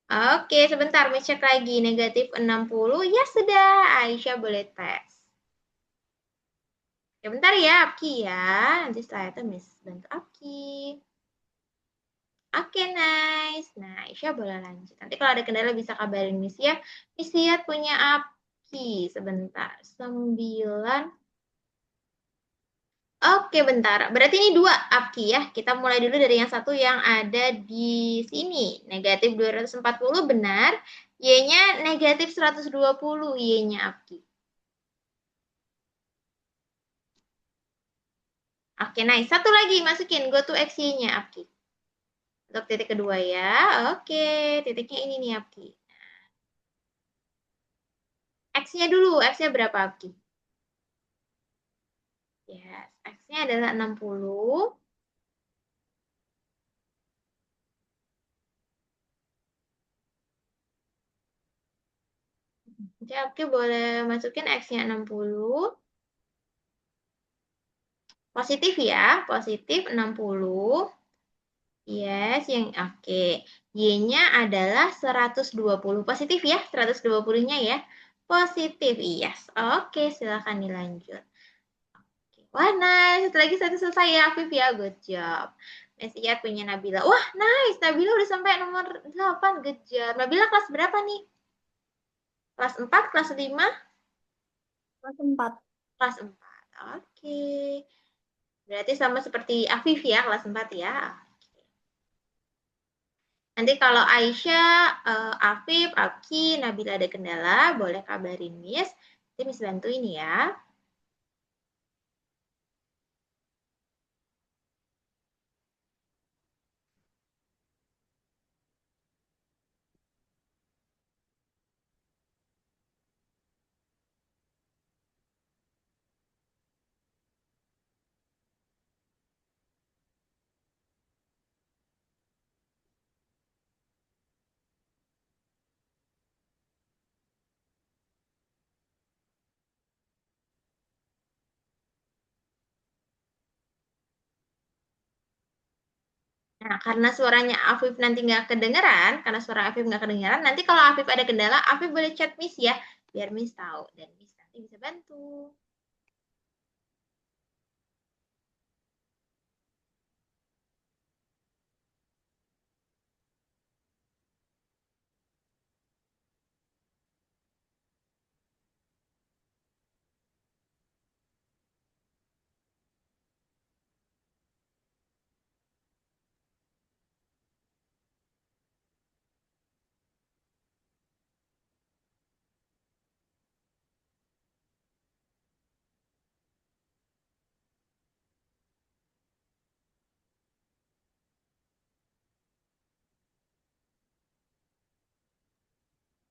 Oke, sebentar. Miss cek lagi. Negatif 60. Ya sudah, Aisyah boleh tes. Ya, bentar ya, Afki ya. Nanti setelah itu Miss bantu Afki. Oke, nice. Nah, Aisyah boleh lanjut. Nanti kalau ada kendala bisa kabarin Miss ya. Miss lihat punya Afki. Sebentar. 9. Oke, bentar. Berarti ini 2 Afki ya. Kita mulai dulu dari yang satu yang ada di sini. Negatif 240 benar. Y-nya negatif 120. Y-nya Afki. Oke, nice. Satu lagi masukin. Go to XY-nya Afki. Untuk titik kedua ya. Oke, titiknya ini nih Afki. X-nya dulu. X-nya berapa Afki? Yes, X-nya adalah 60. Jadi Afki boleh masukin X-nya 60. Positif ya, positif 60. Yes, yang oke. Y-nya adalah 120. Positif ya, 120-nya ya. Positif, yes. Oke, silakan dilanjut. Wah, nice. Satu lagi satu selesai ya, Afif ya. Good job. Miss Iyad punya Nabila. Wah, nice. Nabila udah sampai nomor 8. Good job. Nabila kelas berapa nih? Kelas 4, kelas 5? Kelas 4. Kelas 4. Oke. Berarti sama seperti Afif ya, kelas 4 ya. Nanti kalau Aisyah, Afif, Abki, Nabila ada kendala, boleh kabarin Miss. Nanti Miss bantuin ya. Nah, karena suaranya Afif nanti nggak kedengeran, karena suara Afif nggak kedengeran, nanti kalau Afif ada kendala, Afif boleh chat Miss ya, biar Miss tahu dan Miss nanti bisa bantu.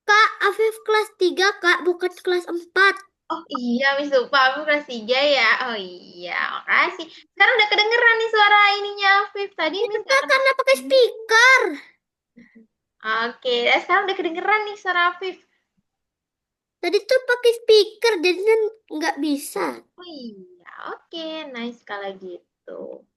Kak, Afif kelas 3 Kak, bukan kelas 4. Oh iya, Miss lupa, Afif kelas 3 ya. Oh iya, makasih. Sekarang udah kedengeran nih suara ininya Afif. Tadi Itu Miss nggak Kak, karena pakai kedengeran. speaker. Oke, dan sekarang udah kedengeran nih suara Afif. Tadi tuh pakai speaker, jadi kan nggak bisa. Oh iya, oke, nice kalau gitu.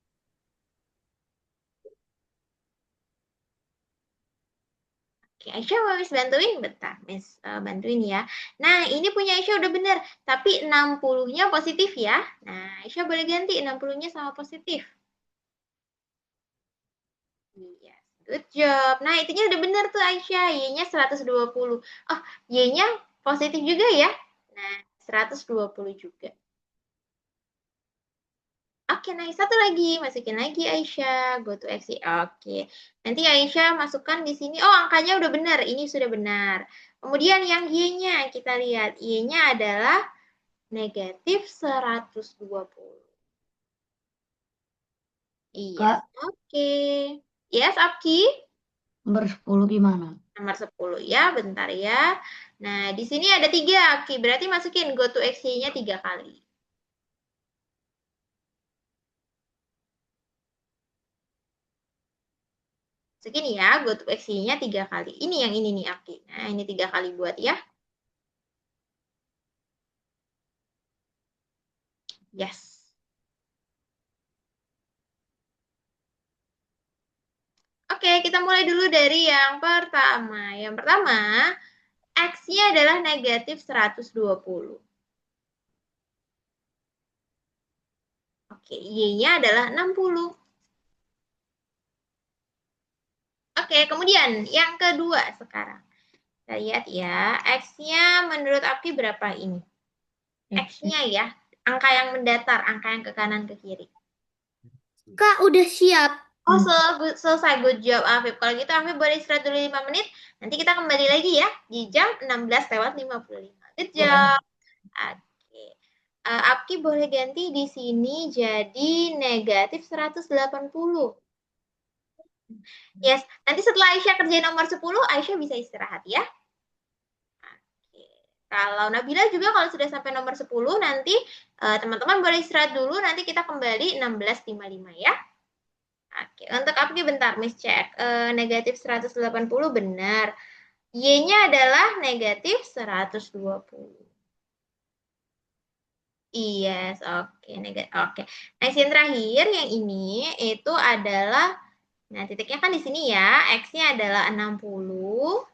Oke, Aisyah mau Miss bantuin? Bentar, Miss bantuin ya. Nah, ini punya Aisyah udah bener, tapi 60-nya positif ya. Nah, Aisyah boleh ganti 60-nya sama positif. Iya, good job. Nah, itunya udah bener tuh Aisyah, Y-nya 120. Oh, Y-nya positif juga ya. Nah, 120 juga. Oke, nah satu lagi, masukin lagi Aisyah, go to Exi. Oke, nanti Aisyah masukkan di sini. Oh, angkanya udah benar, ini sudah benar. Kemudian yang Y-nya, kita lihat. Y-nya adalah negatif 120. Iya, Kak, oke. Yes, Apki. nomor 10 gimana? Nomor 10 ya, bentar ya. Nah, di sini ada 3, Apki. Berarti masukin go to Exi-nya 3 kali. Segini ya, go to Exi-nya 3 kali. Ini yang ini nih, Apki. Nah, ini 3 kali buat ya. Yes. Oke, kita mulai dulu dari yang pertama. Yang pertama, X-nya adalah negatif 120. Oke, Y-nya adalah 60. Oke, kemudian yang kedua sekarang. Kita lihat ya, X-nya menurut Apki berapa ini? X-nya ya, angka yang mendatar, angka yang ke kanan ke kiri. Kak, udah siap. Oh, selesai. Good job, Afif. Kalau gitu, Afif boleh istirahat dulu 5 menit. Nanti kita kembali lagi ya di jam 16:55. Good job. Oke. Apki boleh ganti di sini jadi negatif 180. Yes, nanti setelah Aisyah kerjain nomor 10, Aisyah bisa istirahat ya. Oke. Kalau Nabila juga kalau sudah sampai nomor 10, nanti teman-teman boleh istirahat dulu, nanti kita kembali 16:55 ya. Oke, untuk Apki bentar, Miss cek. Negatif 180 benar. Y-nya adalah negatif 120. Yes, oke, negatif. Oke. Nah, yang terakhir yang ini itu adalah, nah titiknya kan di sini ya, X-nya adalah 60.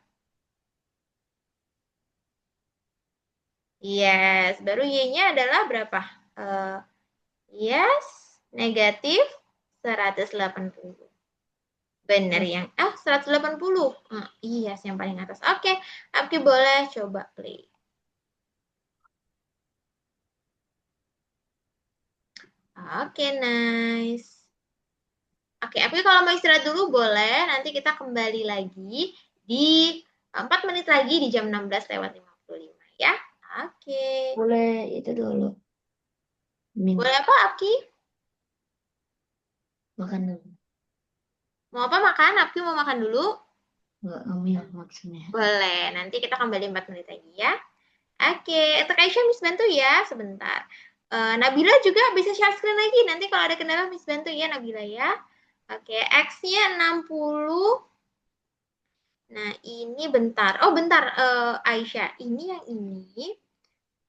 Yes, baru Y-nya adalah berapa? Eh, yes, negatif 180. Bener yang, 180. Yes, yang paling atas. Oke, Apki boleh coba play. Oke, nice. Oke, tapi kalau mau istirahat dulu boleh, nanti kita kembali lagi di 4 menit lagi di jam 16:55 ya. Oke. Boleh itu dulu. Boleh apa, Apki? Makan dulu. Mau apa makan? Apki mau makan dulu? Nggak ngemil maksudnya. Boleh, nanti kita kembali 4 menit lagi ya. Oke, untuk Aisyah Miss bantu ya sebentar. Nabila juga bisa share screen lagi. Nanti kalau ada kendala Miss bantu ya Nabila ya. Oke, X-nya 60. Nah, ini bentar. Oh, bentar Aisyah. Ini yang ini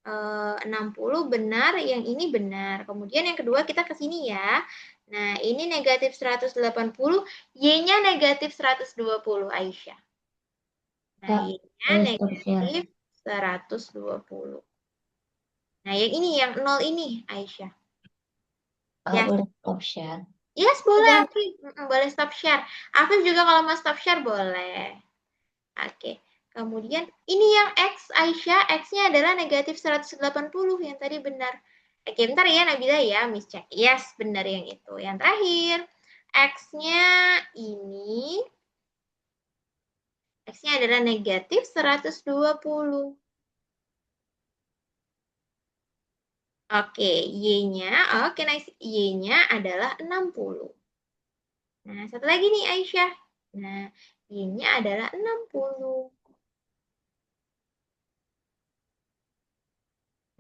60 benar, yang ini benar. Kemudian yang kedua kita ke sini ya. Nah, ini negatif 180, Y-nya negatif 120 Aisyah. Nah, Kak, Y-nya boleh stop share. negatif 120. Nah, yang ini, yang 0 ini, Aisyah. Kak, Ya, boleh stop share. yes, boleh, Udah. Afif. Boleh stop share. Afif juga kalau mau stop share, boleh. Oke. Kemudian, ini yang X, Aisyah. X-nya adalah negatif 180, yang tadi benar. Oke, bentar ya, Nabila ya, Miss cek. Yes, benar yang itu. Yang terakhir, X-nya ini. X-nya adalah negatif 120. Oke, Y-nya, oke, nice. Y-nya adalah 60. Nah, satu lagi nih Aisyah. Nah, Y-nya adalah 60.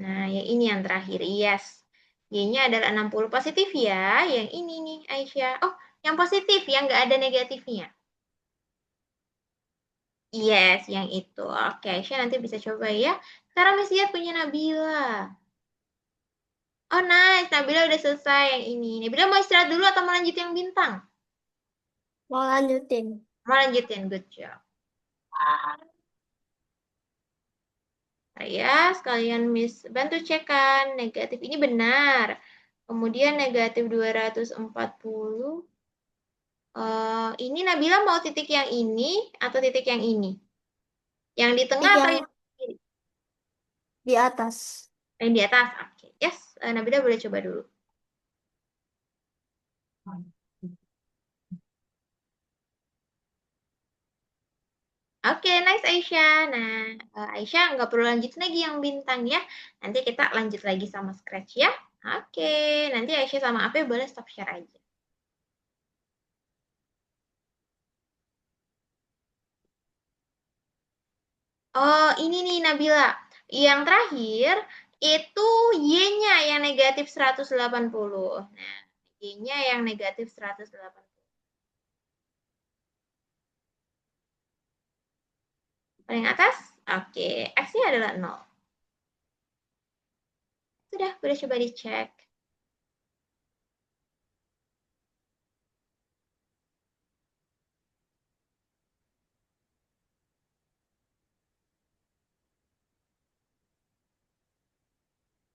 Nah, yang ini yang terakhir. Yes. Y-nya adalah 60 positif ya. Yang ini nih Aisyah. Oh, yang positif, yang nggak ada negatifnya. Yes, yang itu. Oke, Aisyah nanti bisa coba ya. Sekarang Miss lihat punya Nabila. Oh, nice. Nabila udah selesai yang ini. Nabila mau istirahat dulu atau mau lanjut yang bintang? Mau lanjutin. Mau lanjutin. Good job. Saya sekalian Miss bantu cekkan. Negatif ini benar. Kemudian negatif 240. Ini Nabila mau titik yang ini atau titik yang ini? Yang di tengah Titik atau yang yang di kiri? di atas. Yang di atas. Oke. Yes, Nabila boleh coba dulu. Oke, nice Aisyah. Nah, Aisyah nggak perlu lanjut lagi yang bintang ya. Nanti kita lanjut lagi sama Scratch ya. Oke, nanti Aisyah sama Ape boleh stop share aja. Oh, ini nih Nabila. Yang terakhir itu Y-nya yang negatif 180. Nah, Y-nya yang negatif 180. Paling atas, oke. X-nya adalah 0. Sudah, boleh coba dicek.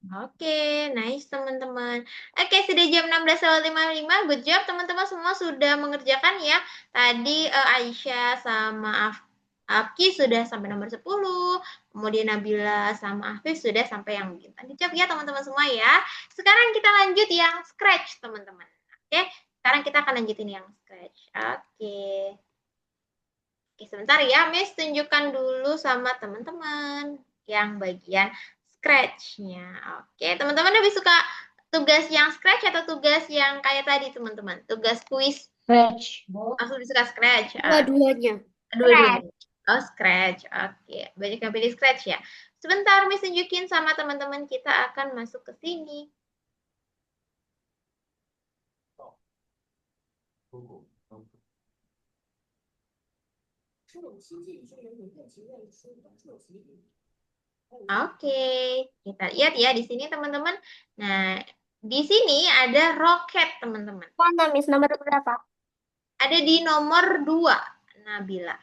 Oke, nice teman-teman. Oke, sudah jam 16:55. Good job teman-teman semua sudah mengerjakan ya. Tadi Aisyah sama Afki sudah sampai nomor 10. Kemudian Nabila sama Afif sudah sampai yang bintang. Good job ya teman-teman semua ya. Sekarang kita lanjut yang scratch teman-teman. Oke, sekarang kita akan lanjutin yang scratch. Oke. Oke, sebentar ya, Miss tunjukkan dulu sama teman-teman yang bagian scratch-nya. Oke, teman-teman lebih suka tugas yang scratch atau tugas yang kayak tadi, teman-teman? Tugas kuis. Scratch. Aku lebih suka scratch. Dua-duanya. Dua-duanya. Oh, scratch. Oke, banyak yang pilih scratch ya. Sebentar, Miss tunjukin sama teman-teman kita akan masuk ke sini. Oke, kita lihat ya di sini teman-teman. Nah, di sini ada roket teman-teman. Mana, Miss? Nomor berapa? Ada di nomor 2, Nabila.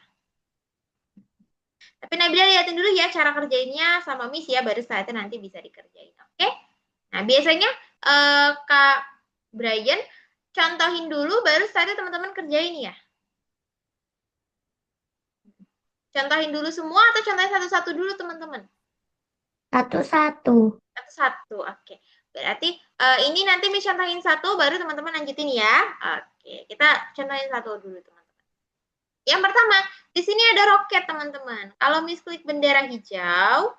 Tapi Nabila lihatin dulu ya cara kerjainnya sama Miss ya, baru saatnya nanti bisa dikerjain. Oke? Nah, biasanya Kak Brian contohin dulu, baru saatnya teman-teman kerjain ya. Contohin dulu semua atau contohin satu-satu dulu teman-teman? Satu-satu. Satu-satu, oke. Berarti ini nanti Miss contohin satu, baru teman-teman lanjutin ya. Oke. Oke, kita contohin satu dulu, teman-teman. Yang pertama, di sini ada roket, teman-teman. Kalau Miss klik bendera hijau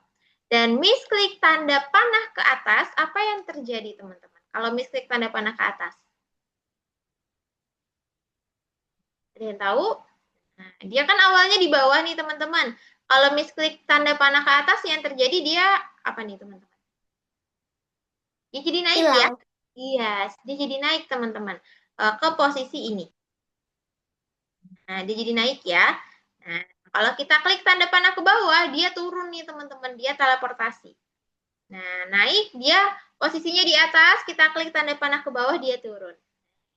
dan Miss klik tanda panah ke atas, apa yang terjadi, teman-teman? Kalau Miss klik tanda panah ke atas. Ada yang tahu? Nah, dia kan awalnya di bawah nih, teman-teman. Kalau Miss klik tanda panah ke atas, yang terjadi dia apa nih, teman-teman? Dia jadi naik ya. Hilang. Iya, dia jadi naik, teman-teman. Ke posisi ini. Nah, dia jadi naik ya. Nah, kalau kita klik tanda panah ke bawah, dia turun nih, teman-teman. Dia teleportasi. Nah, naik dia posisinya di atas, kita klik tanda panah ke bawah, dia turun.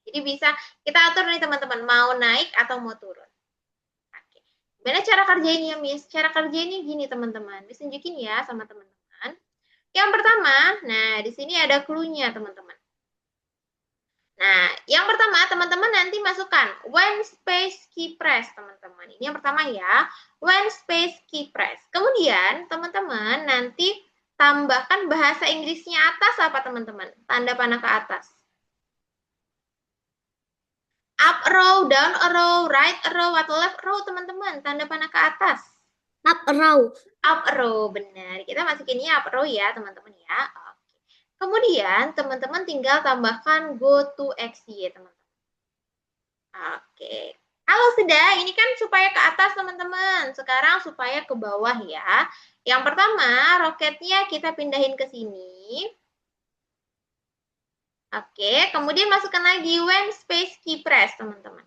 Jadi bisa kita atur nih, teman-teman, mau naik atau mau turun. Oke. Gimana cara kerjainnya, Miss? Cara kerjainnya gini, teman-teman. Miss tunjukin ya sama teman-teman. Yang pertama, nah di sini ada clue-nya, teman-teman. Nah, yang pertama, teman-teman nanti masukkan when space key press, teman-teman. Ini yang pertama ya, when space key press. Kemudian, teman-teman nanti tambahkan bahasa Inggrisnya atas apa, teman-teman? Tanda panah ke atas. Up arrow, down arrow, right arrow, atau left arrow, teman-teman. Tanda panah ke atas. Up arrow. Up arrow, benar. Kita masukinnya up arrow ya, teman-teman ya. Oke. Kemudian, teman-teman tinggal tambahkan go to XY, teman-teman. Oke. Kalau sudah, ini kan supaya ke atas, teman-teman. Sekarang supaya ke bawah ya. Yang pertama, roketnya kita pindahin ke sini. Oke, kemudian masukkan lagi when space key press, teman-teman.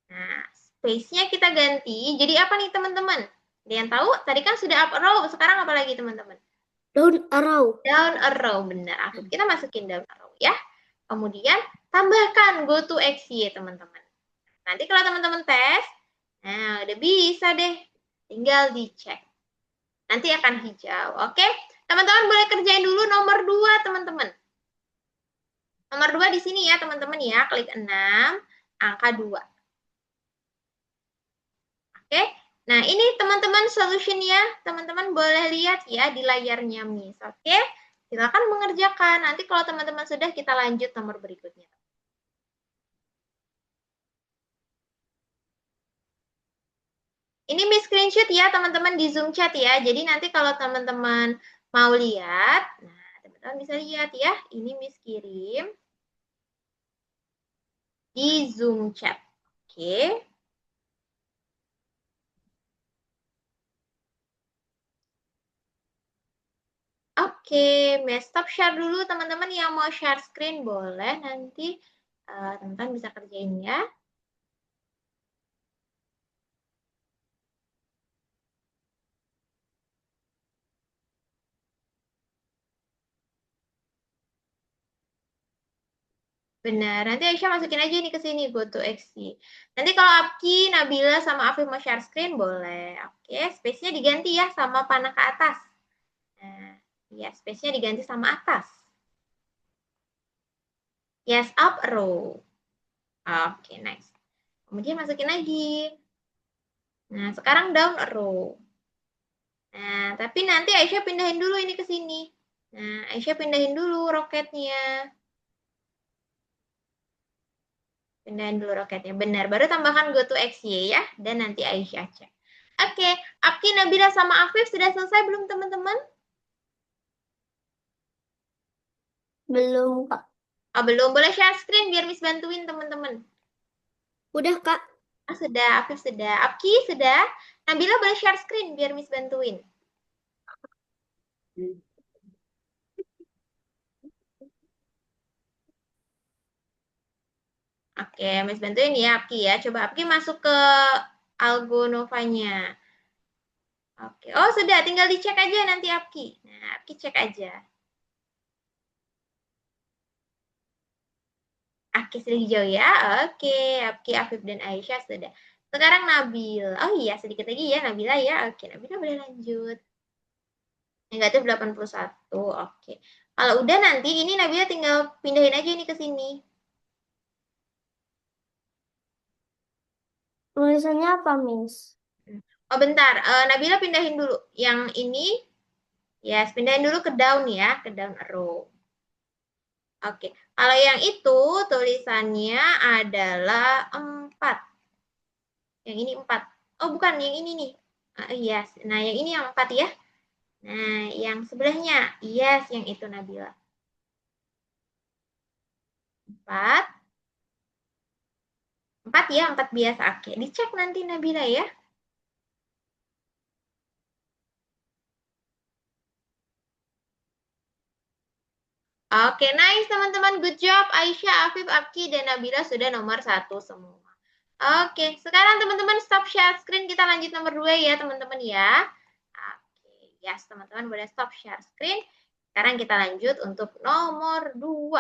Nah, space-nya kita ganti. Jadi apa nih, teman-teman? Ada yang tahu? Tadi kan sudah up arrow, sekarang apa lagi, teman-teman? Down arrow. Down arrow, benar. Kita masukin down arrow ya. Kemudian tambahkan go to XY, teman-teman. Nanti kalau teman-teman tes, nah udah bisa deh. Tinggal dicek. Nanti akan hijau. Oke? Teman-teman boleh kerjain dulu nomor 2, teman-teman. Nomor 2 di sini ya, teman-teman ya. Klik 6, angka 2. Oke? Nah, ini teman-teman solusinya. Teman-teman boleh lihat ya di layarnya Miss. Oke? Silakan mengerjakan. Nanti kalau teman-teman sudah, kita lanjut nomor berikutnya. Ini Miss screenshot ya, teman-teman di Zoom chat ya. Jadi nanti kalau teman-teman mau lihat, nah teman-teman bisa lihat ya. Ini Miss kirim di Zoom chat. Oke. Oke, Miss stop share dulu, teman-teman yang mau share screen boleh nanti teman-teman bisa kerjain ya. Benar, nanti Aisyah masukin aja nih ke sini, go to XC. Nanti kalau Apki, Nabila, sama Afif mau share screen, boleh. Oke, space-nya diganti ya sama panah ke atas. Nah, ya, space-nya diganti sama atas. Yes, up arrow. Oke, nice. Kemudian masukin lagi. Nah, sekarang down arrow. Nah, tapi nanti Aisyah pindahin dulu ini ke sini. Nah, Aisyah pindahin dulu roketnya. Pindahin dulu roketnya. Benar, baru tambahkan go to XY ya. Dan nanti Aisyah cek. Oke, Apki, Nabila, sama Afif sudah selesai belum, teman-teman? Belum, Kak. Oh, belum. Boleh share screen biar Miss bantuin, teman-teman. Udah, Kak. Ah, sudah. Afif sudah. Apki sudah. Nabila boleh share screen biar Miss bantuin. Oke, Miss bantuin ya, Apki ya. Coba Apki masuk ke Algonovanya. Oke. Oh, sudah. Tinggal dicek aja nanti Apki. Nah, Apki cek aja. Apki sudah hijau ya. Oke, Apki, Afif, dan Aisyah sudah. Sekarang Nabil. Oh iya, sedikit lagi ya Nabila ya. Oke, Nabila boleh lanjut. Negatif 81. Oke. Kalau udah nanti ini Nabila tinggal pindahin aja ini ke sini. Tulisannya apa, Miss? Oh, bentar. Nabila pindahin dulu. Yang ini, yes, pindahin dulu ke down ya, ke down arrow. Oke, kalau yang itu tulisannya adalah 4. Yang ini 4. Oh, bukan, yang ini nih. Yes. Nah, yang ini yang 4 ya. Nah, yang sebelahnya. Yes, yang itu Nabila. 4. 4 ya, 4 biasa. Oke, dicek nanti Nabila ya. Oke, nice teman-teman. Good job. Aisyah, Afif, Abki, dan Nabila sudah nomor 1 semua. Oke, sekarang teman-teman stop share screen. Kita lanjut nomor 2 ya teman-teman ya. Oke, yes teman-teman boleh stop share screen. Sekarang kita lanjut untuk nomor 2.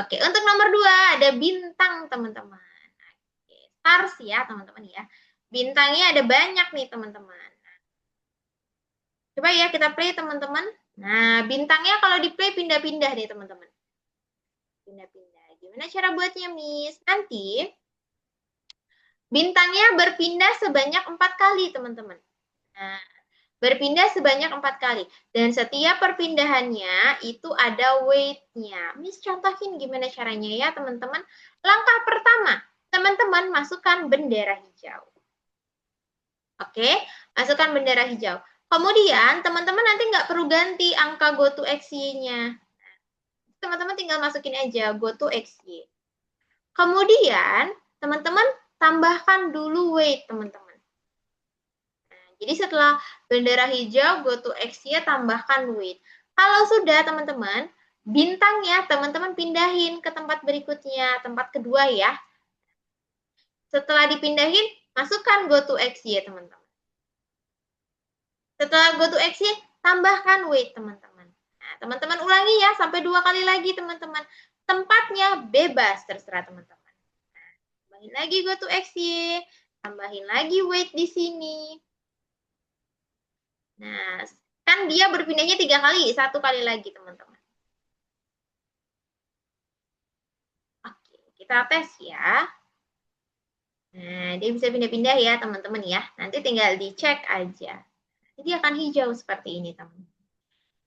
Oke, untuk nomor 2 ada bintang teman-teman. Oke, stars ya teman-teman ya. Bintangnya ada banyak nih teman-teman. Coba ya kita play teman-teman. Nah, bintangnya kalau di play pindah-pindah nih teman-teman. Pindah-pindah. Gimana cara buatnya, Miss? Nanti bintangnya berpindah sebanyak 4 kali, teman-teman. Nah, berpindah sebanyak 4 kali. Dan setiap perpindahannya itu ada weight-nya. Miss contohin gimana caranya ya, teman-teman. Langkah pertama, teman-teman masukkan bendera hijau. Oke, masukkan bendera hijau. Kemudian, teman-teman nanti nggak perlu ganti angka go to XY-nya. Teman-teman tinggal masukin aja go to XY. Kemudian, teman-teman tambahkan dulu weight, teman-teman. Nah, jadi setelah bendera hijau, go to X-nya tambahkan weight. Kalau sudah, teman-teman, bintangnya teman-teman pindahin ke tempat berikutnya, tempat kedua ya. Setelah dipindahin, masukkan go to X-nya, teman-teman. Setelah go to X-nya, tambahkan weight, teman-teman. Nah, teman-teman ulangi ya, sampai 2 kali lagi, teman-teman. Tempatnya bebas, terserah teman-teman. Tambahin lagi go to XY, tambahin lagi weight di sini. Nah, kan dia berpindahnya 3 kali, 1 kali lagi teman-teman. Oke, kita tes ya. Nah, dia bisa pindah-pindah ya teman-teman ya. Nanti tinggal dicek aja. Jadi akan hijau seperti ini teman-teman.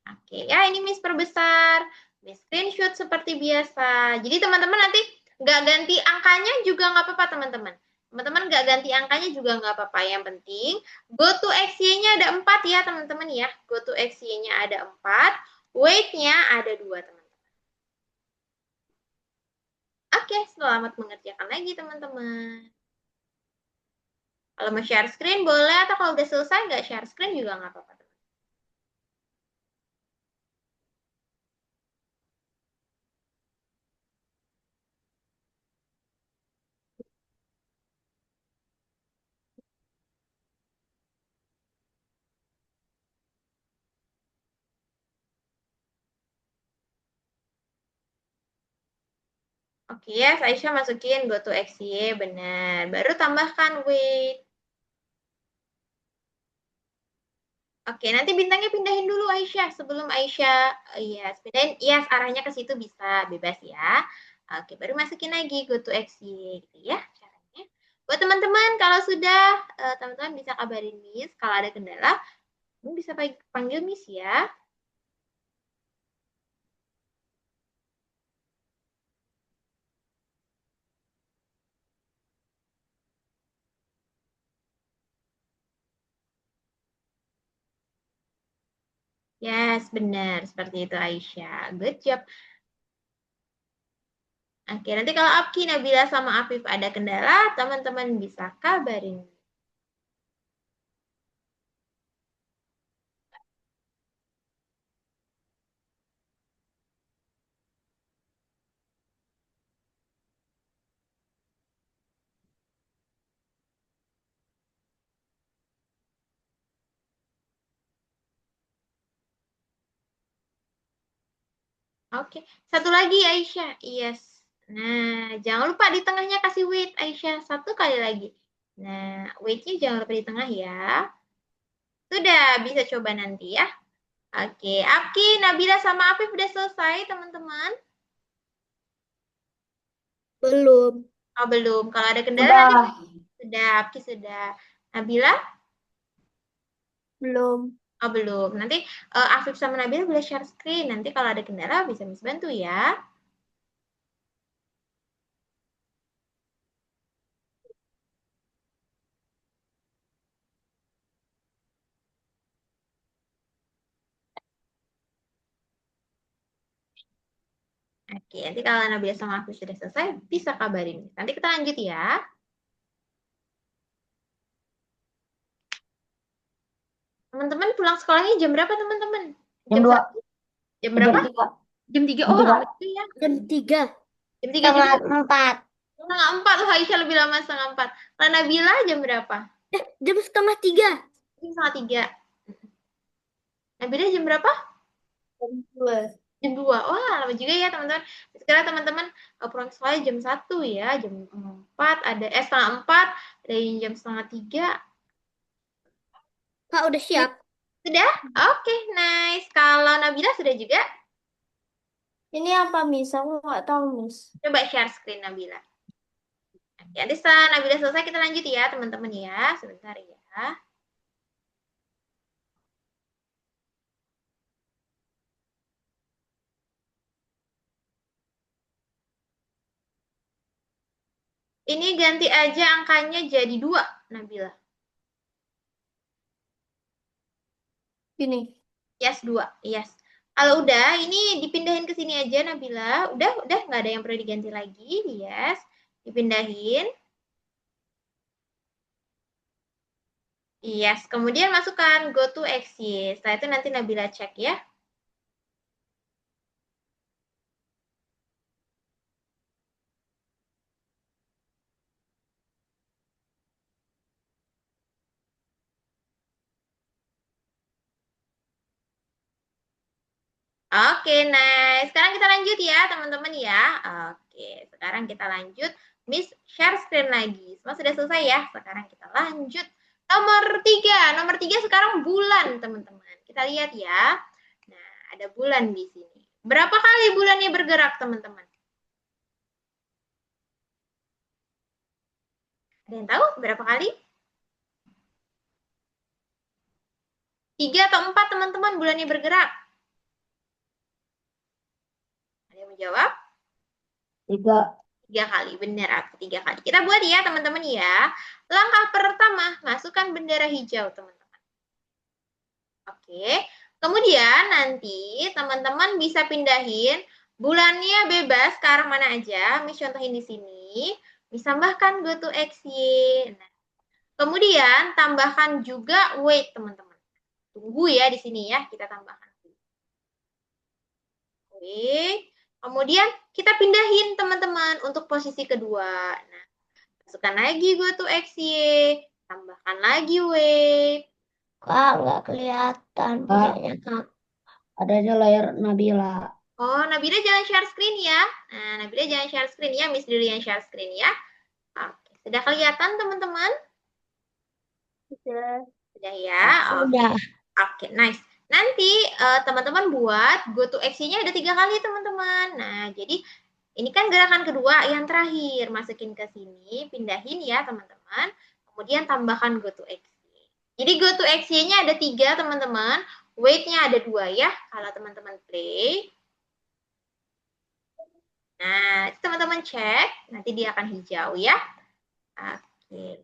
Oke, ya ini Miss perbesar. Miss screenshot seperti biasa. Jadi teman-teman nanti nggak ganti angkanya juga nggak apa-apa teman-teman. Teman-teman nggak ganti angkanya juga nggak apa-apa. Yang penting go to XY-nya ada 4 ya teman-teman ya. Go to XY-nya ada 4. Weight-nya ada 2 teman-teman. Oke, selamat mengerjakan lagi teman-teman. Kalau mau share screen boleh, atau kalau udah selesai nggak share screen juga nggak apa-apa. Oke ya, Aisyah masukin go to XY, benar. Baru tambahkan weight. Oke, nanti bintangnya pindahin dulu Aisyah. Sebelum Aisyah, yes, pindahin, yes, arahnya ke situ bisa, bebas ya. Oke, baru masukin lagi go to XY, gitu ya caranya. Buat teman-teman, kalau sudah, teman-teman bisa kabarin Miss. Kalau ada kendala, bisa panggil Miss ya. Yes, benar. Seperti itu Aisyah. Good job. Oke, nanti kalau Apki, Nabila, sama Afif ada kendala, teman-teman bisa kabarin. Oke, satu lagi Aisyah. Yes. Nah, jangan lupa di tengahnya kasih weight Aisyah. Satu kali lagi. Nah, weight-nya jangan lupa di tengah ya. Sudah, bisa coba nanti ya. Oke, Apki, Nabila, sama Afif udah selesai teman-teman? Belum. Oh, belum. Kalau ada kendala Udah. nanti sudah, Apki sudah. Nabila? Belum. Oh, belum. Nanti Afif sama Nabila boleh share screen. Nanti kalau ada kendala bisa Miss bantu ya. Oke, nanti kalau Nabila sama Afif sudah selesai, bisa kabarin. Nanti kita lanjut ya. Teman-teman pulang sekolahnya jam berapa, teman-teman? Jam Jam 2, 1? Jam jam berapa? 3, Jam 3. jam Oh, 3. lama juga ya. Jam 3. Jam 3 juga. Setengah 4. Setengah 4. Oh, Aisyah lebih lama setengah 4. Kalau Nabila jam berapa? Jam 2:30. Jam setengah 3. Nabila jam berapa? Jam 2. Jam 2. Wah, lama juga ya, teman-teman. Sekarang teman-teman pulang sekolah jam 1 ya. Jam 4 ada, setengah 4. Ada yang jam setengah 3. Kak udah siap? Sudah? Oke, nice. Kalau Nabila sudah juga? Ini apa, Miss? Aku nggak tahu, Miss. Coba share screen Nabila. Oke, nanti setelah Nabila selesai kita lanjut ya, teman-teman ya. Sebentar ya. Ini ganti aja angkanya jadi 2, Nabila. Ini. Yes, 2. Yes. Kalau udah, ini dipindahin ke sini aja, Nabila. Udah, nggak ada yang perlu diganti lagi. Yes. Dipindahin. Yes. Kemudian masukkan go to Exist. Setelah itu nanti Nabila cek ya. Oke, nice. Sekarang kita lanjut ya, teman-teman ya. Oke, sekarang kita lanjut. Miss share screen lagi. Semua sudah selesai ya. Sekarang kita lanjut. Nomor 3. Nomor 3 sekarang bulan, teman-teman. Kita lihat ya. Nah, ada bulan di sini. Berapa kali bulannya bergerak, teman-teman? Ada yang tahu berapa kali? 3 atau 4, teman-teman, bulannya bergerak? Ada yang menjawab? 3. 3 kali, benar aku 3 kali. Kita buat ya, teman-teman ya. Langkah pertama, masukkan bendera hijau, teman-teman. Oke. Kemudian nanti teman-teman bisa pindahin bulannya bebas ke arah mana aja. Miss contohin di sini. Miss tambahkan go to XY. Nah, kemudian tambahkan juga wait, teman-teman. Tunggu ya di sini ya, kita tambahkan. Oke. Kemudian kita pindahin teman-teman untuk posisi kedua. Nah, masukkan lagi go to XY. Tambahkan lagi wait. Kak, nggak kelihatan punyanya, Kak. Adanya layar Nabila. Oh, Nabila jangan share screen ya. Nah, Nabila jangan share screen ya. Miss dulu yang share screen ya. Oke, sudah kelihatan teman-teman? Sudah. Sudah ya. Sudah. Oke, nice. Nanti teman-teman buat go to action-nya ada 3 kali teman-teman. Nah, jadi ini kan gerakan kedua yang terakhir. Masukin ke sini, pindahin ya teman-teman. Kemudian tambahkan go to action. Jadi go to action-nya ada 3 teman-teman. Wait-nya ada 2 ya. Kalau teman-teman play. Nah, teman-teman cek, nanti dia akan hijau ya. Oke.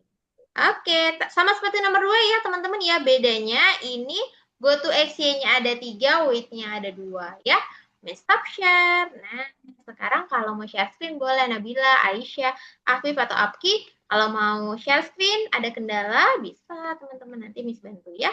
Oke, sama seperti nomor 2 ya teman-teman ya. Bedanya ini go to action-nya ada 3, wait-nya ada 2 ya. Stop share. Nah, sekarang kalau mau share screen boleh Nabila, Aisyah, Afif, atau Apki. Kalau mau share screen ada kendala bisa teman-teman, nanti Miss bantu ya.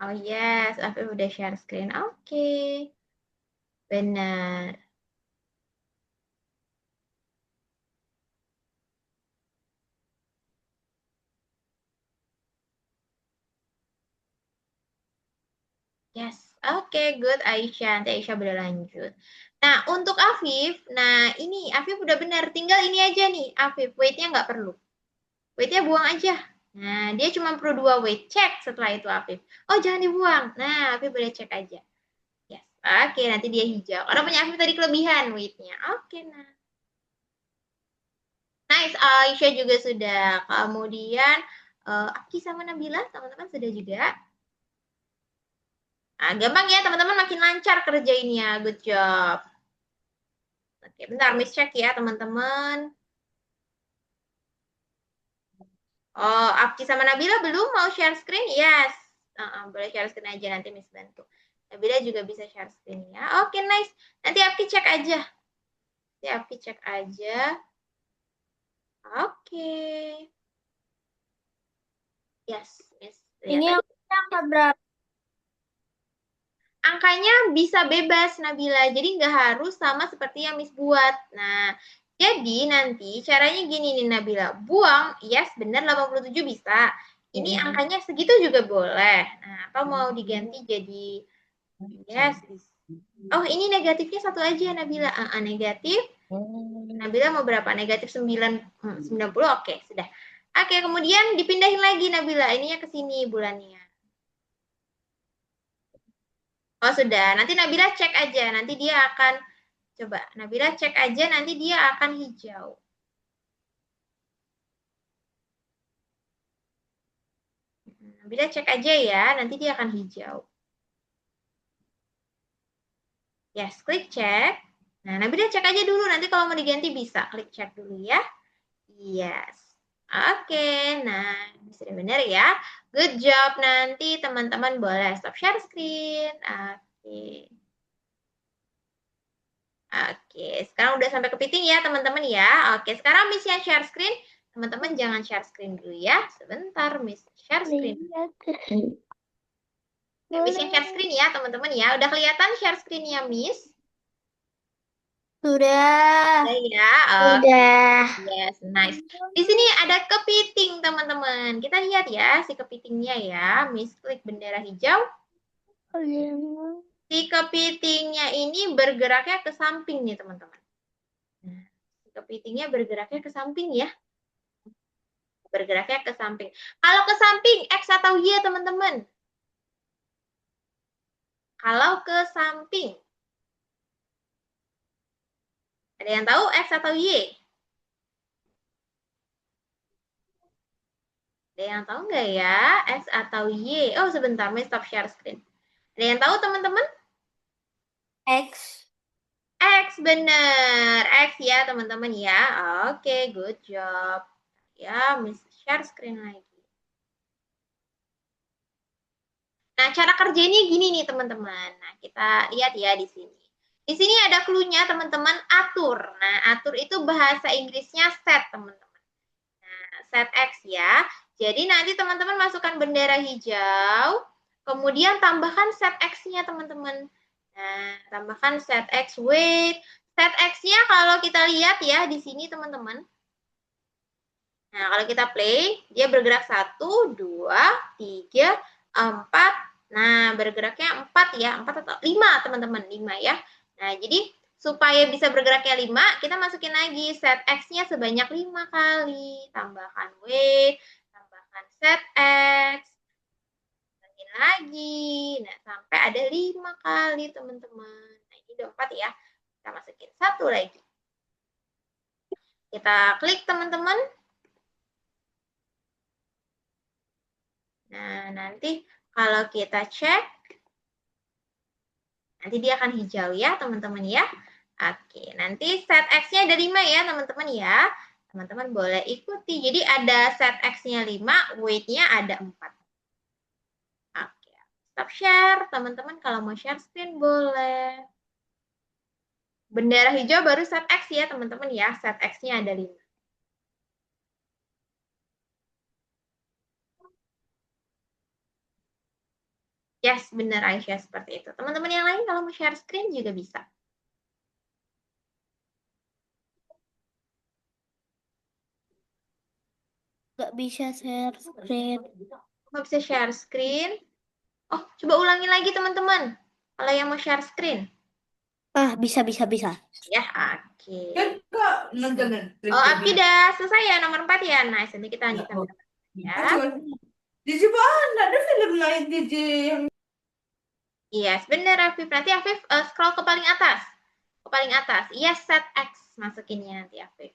Oh yes, Afif udah share screen. Oke. Benar. Yes, oke, good Aisyah. Nanti Aisyah boleh lanjut. Nah, untuk Afif, nah ini Afif udah benar. Tinggal ini aja nih, Afif. Weight-nya nggak perlu. Weight-nya buang aja. Nah, dia cuma perlu 2 weight. Cek setelah itu Afif. Oh, jangan dibuang. Nah, Afif boleh cek aja. Yes. Oke, nanti dia hijau. Karena punya Afif tadi kelebihan weight-nya. Oke, nah. Nice, Aisyah juga sudah. Kemudian Aki sama Nabila, teman-teman sudah juga. Nah, gampang ya teman-teman, makin lancar kerjainnya. Good job. Oke, bentar Miss cek ya teman-teman. Oh, Aki sama Nabila belum mau share screen? Yes. Boleh share screen aja, nanti Miss bantu. Nabila juga bisa share screen ya. Oke, nice. Nanti Aki cek aja. Nanti Aki cek aja. Oke. Yes, Miss. Lihat Ini aja. angka berapa? Angkanya bisa bebas, Nabila. Jadi nggak harus sama seperti yang Miss buat. Nah, jadi nanti caranya gini nih, Nabila. Buang, yes, benar 87 bisa. Ini angkanya segitu juga boleh. Nah, atau mau diganti jadi, yes, bisa. Oh, ini negatifnya satu aja, Nabila. Negatif. Nabila mau berapa? Negatif 90, oke, sudah. Oke, kemudian dipindahin lagi, Nabila. Ininya ke sini bulannya. Oh, sudah. Nanti Nabila cek aja. Nanti dia akan, coba Nabila cek aja, nanti dia akan hijau. Nabila cek aja ya, nanti dia akan hijau. Yes, klik cek. Nah, Nabila cek aja dulu, nanti kalau mau diganti bisa. Klik cek dulu ya. Yes. Oke, nah sudah benar ya. Good job. Nanti teman-teman boleh stop share screen. Oke. Oke, sekarang udah sampai kepiting ya teman-teman ya. Oke, sekarang Miss yang share screen. Teman-teman jangan share screen dulu ya. Sebentar Miss share screen. Miss yang share screen ya teman-teman ya. Udah kelihatan share screen-nya Miss? Sudah. Udah ya. Udah. Yes, nice. Di sini ada kepiting teman-teman. Kita lihat ya si kepitingnya ya. Miss klik bendera hijau. Si kepitingnya ini bergeraknya ke samping nih teman-teman. Nah, si kepitingnya bergeraknya ke samping ya. Bergeraknya ke samping. Kalau ke samping, X atau Y teman-teman? Kalau ke samping. Ada yang tahu X atau Y? Ada yang tahu nggak ya? X atau Y? Oh, sebentar, Miss stop share screen. Ada yang tahu teman-teman? X. X, bener. X ya teman-teman ya. Oke, good job. Ya, Miss share screen lagi. Nah, cara kerjanya gini nih teman-teman. Nah, kita lihat ya di sini. Di sini ada clue-nya teman-teman, atur. Nah, atur itu bahasa Inggrisnya set teman-teman. Nah, set X ya. Jadi nanti teman-teman masukkan bendera hijau, kemudian tambahkan set X-nya teman-teman. Nah, tambahkan set X weight. Set X-nya kalau kita lihat ya di sini teman-teman. Nah, kalau kita play, dia bergerak 1, 2, 3, 4. Nah, bergeraknya 4 ya, 4 atau 5 teman-teman, 5 ya. Nah, jadi supaya bisa bergeraknya 5, kita masukin lagi set X-nya sebanyak 5 kali. Tambahkan weight, tambahkan set X, tambahin lagi. Nah, sampai ada 5 kali teman-teman. Nah, ini udah 4 ya. Kita masukin 1 lagi. Kita klik teman-teman. Nah, nanti kalau kita cek, nanti dia akan hijau ya, teman-teman ya. Oke, nanti set X-nya ada 5 ya, teman-teman ya. Teman-teman boleh ikuti. Jadi ada set X-nya 5, weight-nya ada 4. Oke, stop share. Teman-teman kalau mau share screen boleh. Bendera hijau baru set X ya, teman-teman ya. Set X-nya ada 5. Yes, benar Aisyah seperti itu. Teman-teman yang lain kalau mau share screen juga bisa. Nggak bisa share screen. Nggak bisa share screen? Oh, coba ulangin lagi teman-teman. Kalau yang mau share screen. Bisa. Ya, oke. Oh, Abdi udah selesai ya nomor 4 ya. Nice, nanti kita lanjutkan. Ya. DJ mana ada film lain DJ yang Yes, benar Afif. Nanti Afif scroll ke paling atas. Ke paling atas. Yes, set X masukinnya nanti Afif.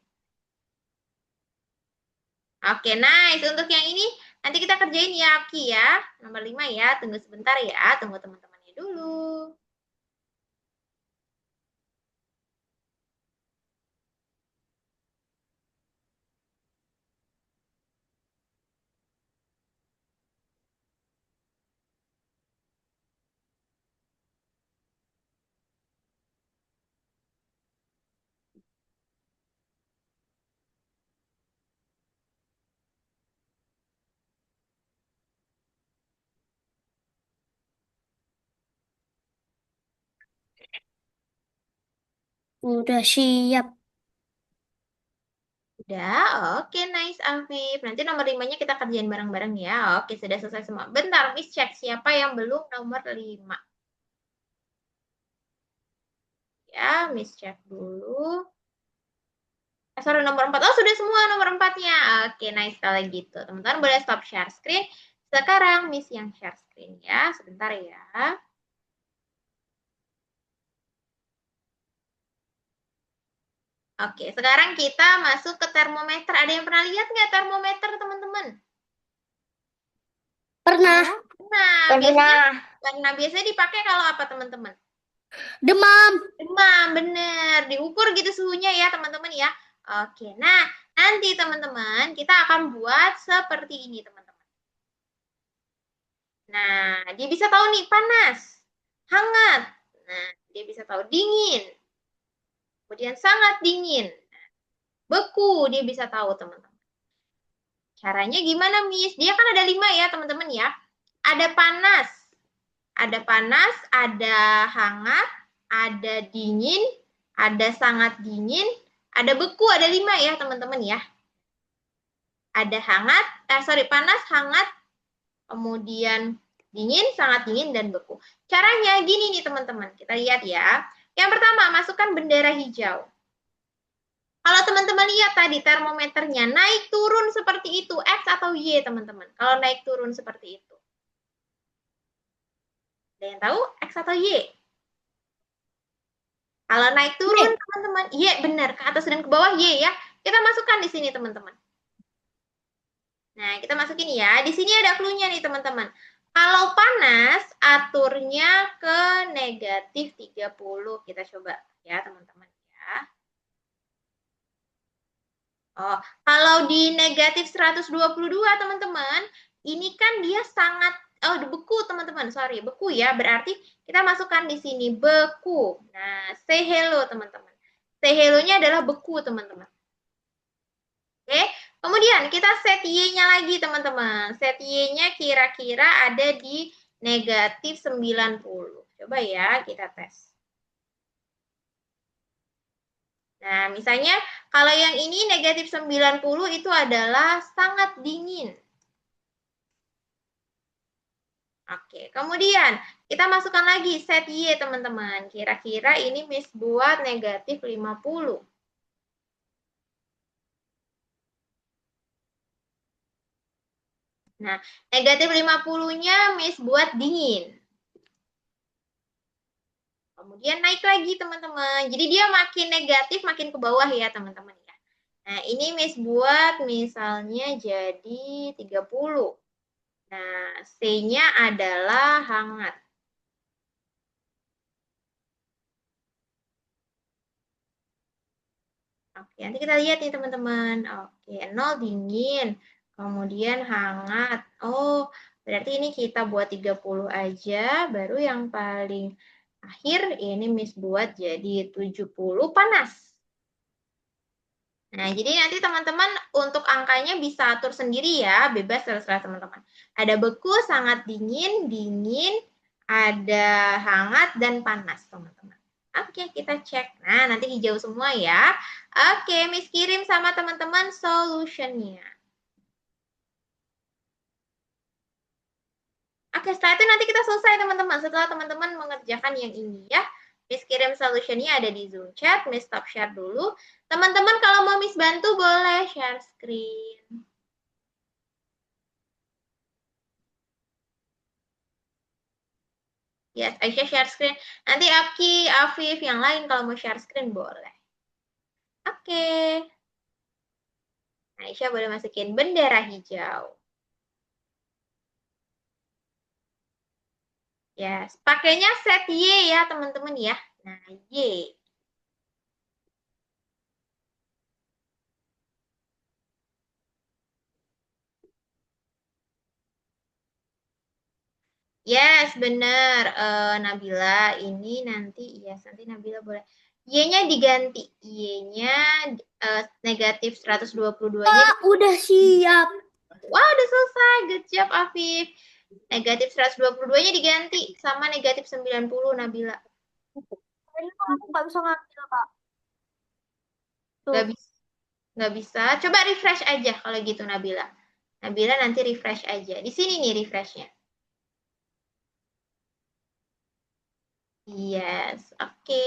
Oke, nice. Untuk yang ini nanti kita kerjain ya, Aki ya. Nomor 5 ya. Tunggu sebentar ya. Tunggu teman-temannya dulu. Udah siap. Udah, oke, nice Afif. Nanti nomor 5-nya kita kerjain bareng-bareng ya. Oke, sudah selesai semua. Bentar, Miss cek siapa yang belum nomor 5. Ya, Miss cek dulu. Sorry, nomor 4. Oh, sudah semua nomor 4-nya. Oke, nice kalau gitu. Teman-teman boleh stop share screen. Sekarang Miss yang share screen ya. Sebentar ya. Oke, sekarang kita masuk ke termometer. Ada yang pernah lihat nggak termometer, teman-teman? Pernah. Biasanya dipakai kalau apa, teman-teman? Demam. Demam, bener. Diukur gitu suhunya ya, teman-teman ya. Oke, nah nanti teman-teman kita akan buat seperti ini, teman-teman. Nah, dia bisa tahu nih panas, hangat. Nah, dia bisa tahu dingin. Kemudian sangat dingin. Beku, dia bisa tahu, teman-teman. Caranya gimana, Miss? Dia kan ada 5 ya, teman-teman ya. Ada panas, ada hangat, ada dingin, ada sangat dingin, ada beku, ada 5 ya, teman-teman ya. Ada hangat, panas, hangat, kemudian dingin, sangat dingin, dan beku. Caranya gini nih, teman-teman. Kita lihat ya. Yang pertama, masukkan bendera hijau. Kalau teman-teman lihat tadi termometernya naik turun seperti itu, X atau Y, teman-teman. Kalau naik turun seperti itu. Ada yang tahu X atau Y? Kalau naik turun, teman-teman, Y benar. Ke atas dan ke bawah Y ya. Kita masukkan di sini, teman-teman. Nah, kita masukin ya. Di sini ada clue-nya nih, teman-teman. Kalau panas, aturnya ke negatif 30. Kita coba ya, teman-teman ya. Oh, kalau di negatif 122, teman-teman, ini kan dia sangat, beku, teman-teman. Sorry, beku ya. Berarti kita masukkan di sini beku. Nah, say hello, teman-teman. Say hello-nya adalah beku, teman-teman. Oke, kemudian kita set Y-nya lagi, teman-teman. Set Y-nya kira-kira ada di negatif 90. Coba ya, kita tes. Nah, misalnya kalau yang ini negatif 90 itu adalah sangat dingin. Oke, kemudian kita masukkan lagi set Y, teman-teman. Kira-kira ini Miss buat negatif 50. Nah, negatif 50-nya Miss buat dingin. Kemudian naik lagi, teman-teman. Jadi dia makin negatif, makin ke bawah ya, teman-teman ya. Nah, ini Miss buat misalnya jadi 30. Nah, C-nya adalah hangat. Oke, nanti kita lihat nih, teman-teman. Oke, 0 dingin. Kemudian hangat. Oh, berarti ini kita buat 30 aja. Baru yang paling akhir ini Miss buat jadi 70 panas. Nah, jadi nanti teman-teman untuk angkanya bisa atur sendiri ya, bebas terserah teman-teman. Ada beku, sangat dingin, dingin, ada hangat, dan panas, teman-teman. Oke, kita cek. Nah, nanti hijau semua ya. Oke, Miss kirim sama teman-teman solutionnya. Oke, setelah itu nanti kita selesai, teman-teman. Setelah teman-teman mengerjakan yang ini ya. Miss kirim solutionnya ada di Zoom chat. Miss stop share dulu. Teman-teman kalau mau Miss bantu boleh share screen. Yes, Aisyah share screen. Nanti Apki, Afif, yang lain kalau mau share screen boleh. Oke. Aisyah boleh masukin bendera hijau. Yes, pakainya set Y ya teman-teman ya. Nah, Y. Yes, benar. Nabila, ini nanti, yes, nanti Nabila boleh. Y-nya diganti. Y-nya negatif 122-nya. Udah siap. Wah, udah selesai. Good job, Afif. Negatif 122-nya diganti sama negatif 90, Nabila. Ini aku nggak bisa ngambil, Kak. Nggak Tuh. bisa. Nggak bisa. Coba refresh aja kalau gitu, Nabila. Nabila nanti refresh aja. Di sini nih refreshnya. Yes, oke.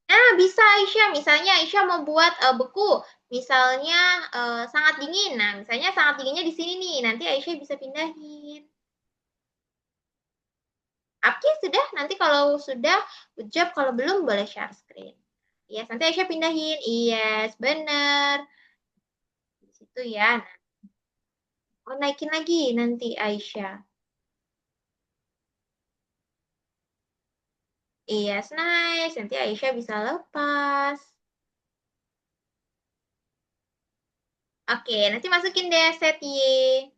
Nah, bisa Aisyah. Misalnya Aisyah mau buat beku. Misalnya sangat dingin. Nah, misalnya sangat dinginnya di sini nih. Nanti Aisyah bisa pindahin. Oke, sudah. Nanti kalau sudah, good job. Kalau belum, boleh share screen. Yes, nanti Aisyah pindahin. Yes, bener. Di situ ya. Nah, oh, naikin lagi nanti Aisyah. Yes, nice. Nanti Aisyah bisa lepas. Oke, nanti masukin deh set Y.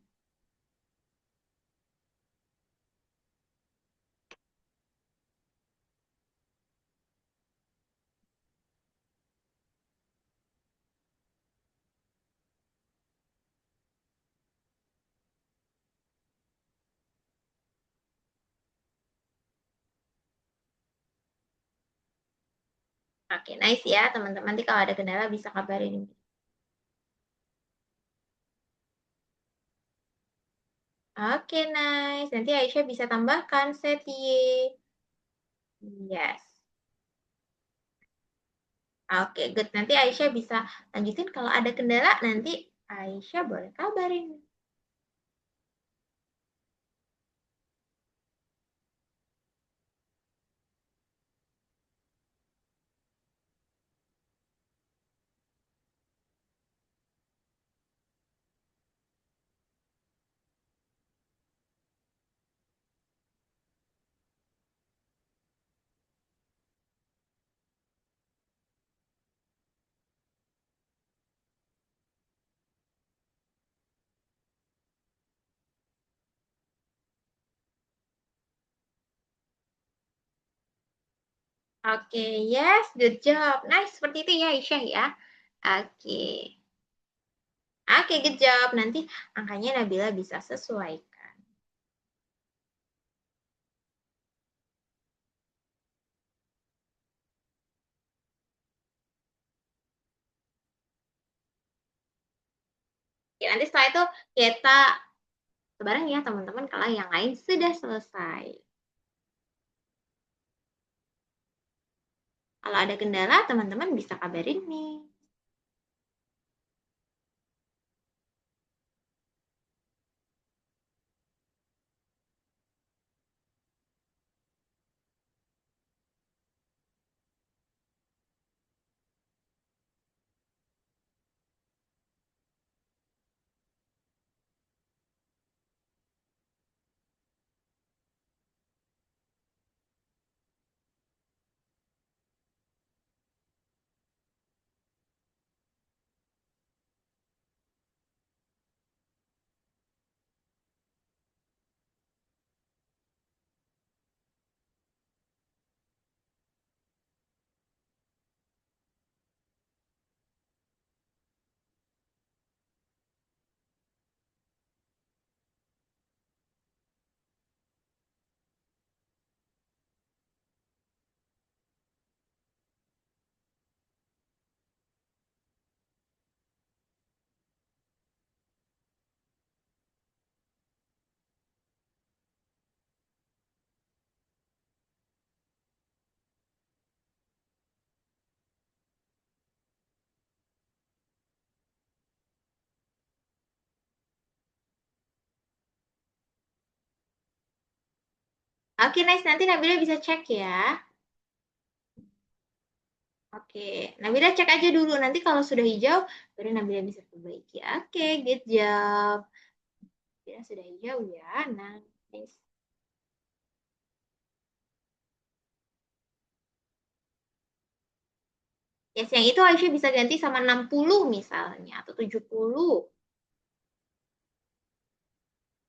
Oke, nice ya teman-teman. Nanti kalau ada kendala bisa kabarin. Oke, nice. Nanti Aisyah bisa tambahkan set Y. Yes. Oke, good. Nanti Aisyah bisa lanjutin. Kalau ada kendala, nanti Aisyah boleh kabarin. Oke, yes, good job. Nice, seperti itu ya Aisyah ya. Oke. Oke, good job. Nanti angkanya Nabila bisa sesuaikan. Oke, nanti setelah itu kita bareng ya teman-teman kalau yang lain sudah selesai. Kalau ada kendala, teman-teman bisa kabarin nih. Oke, nice. Nanti Nabila bisa cek ya. Oke, Nabila cek aja dulu. Nanti kalau sudah hijau, baru Nabila bisa perbaiki. Oke, good job. Ya, sudah hijau ya. Nice. Yes, yang itu Aisyah bisa ganti sama 60 misalnya, atau 70.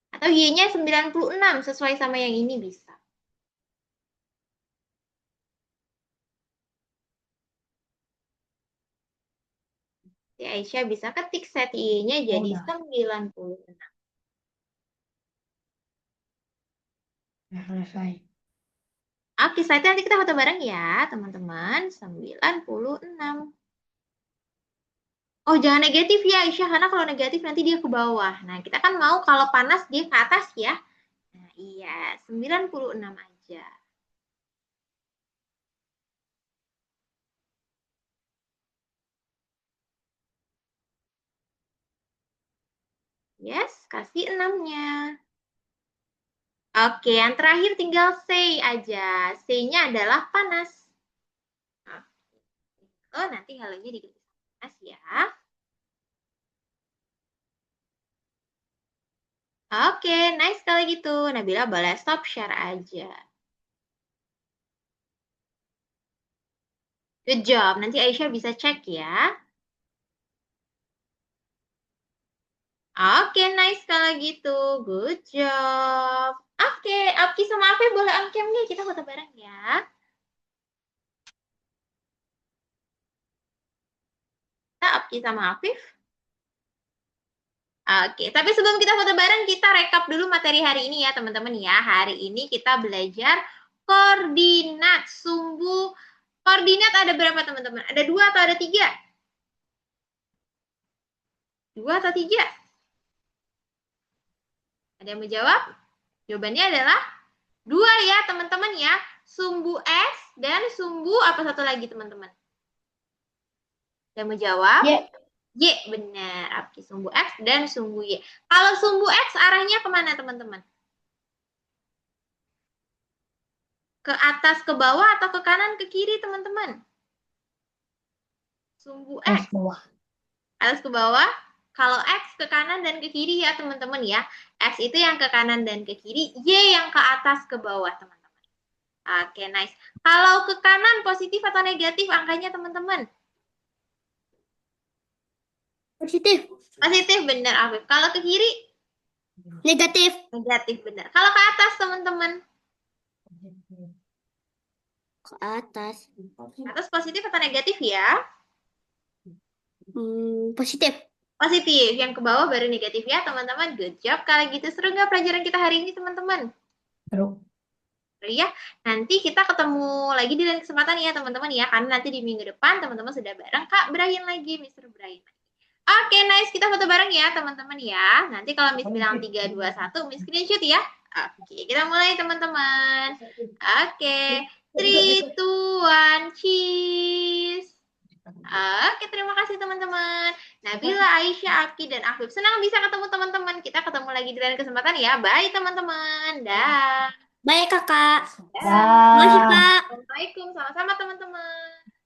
Atau Y-nya 96, sesuai sama yang ini bisa. Jadi Aisyah bisa ketik set Y-nya jadi Udah. 96. Udah selesai. Oke, slide nanti kita foto bareng ya, teman-teman. 96. Oh, jangan negatif ya, Aisyah. Karena kalau negatif nanti dia ke bawah. Nah, kita kan mau kalau panas dia ke atas ya. Nah, iya. 96 aja. Yes, kasih 6-nya. Oke, yang terakhir tinggal say aja. Say-nya adalah panas. Oh, nanti halonya diganti sama panas ya. Oke, nice kalau gitu. Nabila boleh stop share aja. Good job. Nanti Aisyah bisa cek ya. Oke, nice kalau gitu. Good job. Oke, Apki sama Afif boleh on cam nih. Kita foto bareng ya. Kita Apki sama Afif. Oke, tapi sebelum kita foto bareng, kita rekap dulu materi hari ini ya, teman-teman ya. Hari ini kita belajar koordinat. Sumbu koordinat ada berapa, teman-teman? Ada 2 atau ada 3? 2 atau 3? Ada yang menjawab? Jawabannya adalah 2 ya, teman-teman ya. Sumbu X dan sumbu apa satu lagi, teman-teman? Yang menjawab? Y. Y, benar. Apki sumbu X dan sumbu Y. Kalau sumbu X arahnya kemana, teman-teman? Ke atas, ke bawah, atau ke kanan, ke kiri, teman-teman? Sumbu Atas X. bawah. Atas ke bawah. Kalau X ke kanan dan ke kiri ya, teman-teman ya. X itu yang ke kanan dan ke kiri. Y yang ke atas, ke bawah, teman-teman. Oke, nice. Kalau ke kanan positif atau negatif angkanya, teman-teman? Positif. Positif, benar, Afif. Kalau ke kiri? Negatif. Negatif, benar. Kalau ke atas, teman-teman? Ke atas. Atas positif atau negatif ya? Positif. Positif. Yang ke bawah baru negatif ya, teman-teman. Good job. Kalau gitu seru nggak pelajaran kita hari ini, teman-teman? Seru. Seru ya. Nanti kita ketemu lagi di lain kesempatan ya, teman-teman ya. Karena nanti di minggu depan, teman-teman sudah bareng Kak Brian lagi, Mr. Brian. Oke, nice. Kita foto bareng ya, teman-teman ya. Nanti kalau Miss bilang 3, 2, 1, Miss screenshot ya. Oke, kita mulai, teman-teman. Oke. 3, 2, 1, cheese. Oke, terima kasih teman-teman. Nabila, Aisyah, Aki, dan Afif. Senang bisa ketemu teman-teman. Kita ketemu lagi di lain kesempatan ya. Bye teman-teman. Dah. Baik, Kakak. Dah. Makasih, Dah. Kak. Assalamualaikum. Sama-sama teman-teman.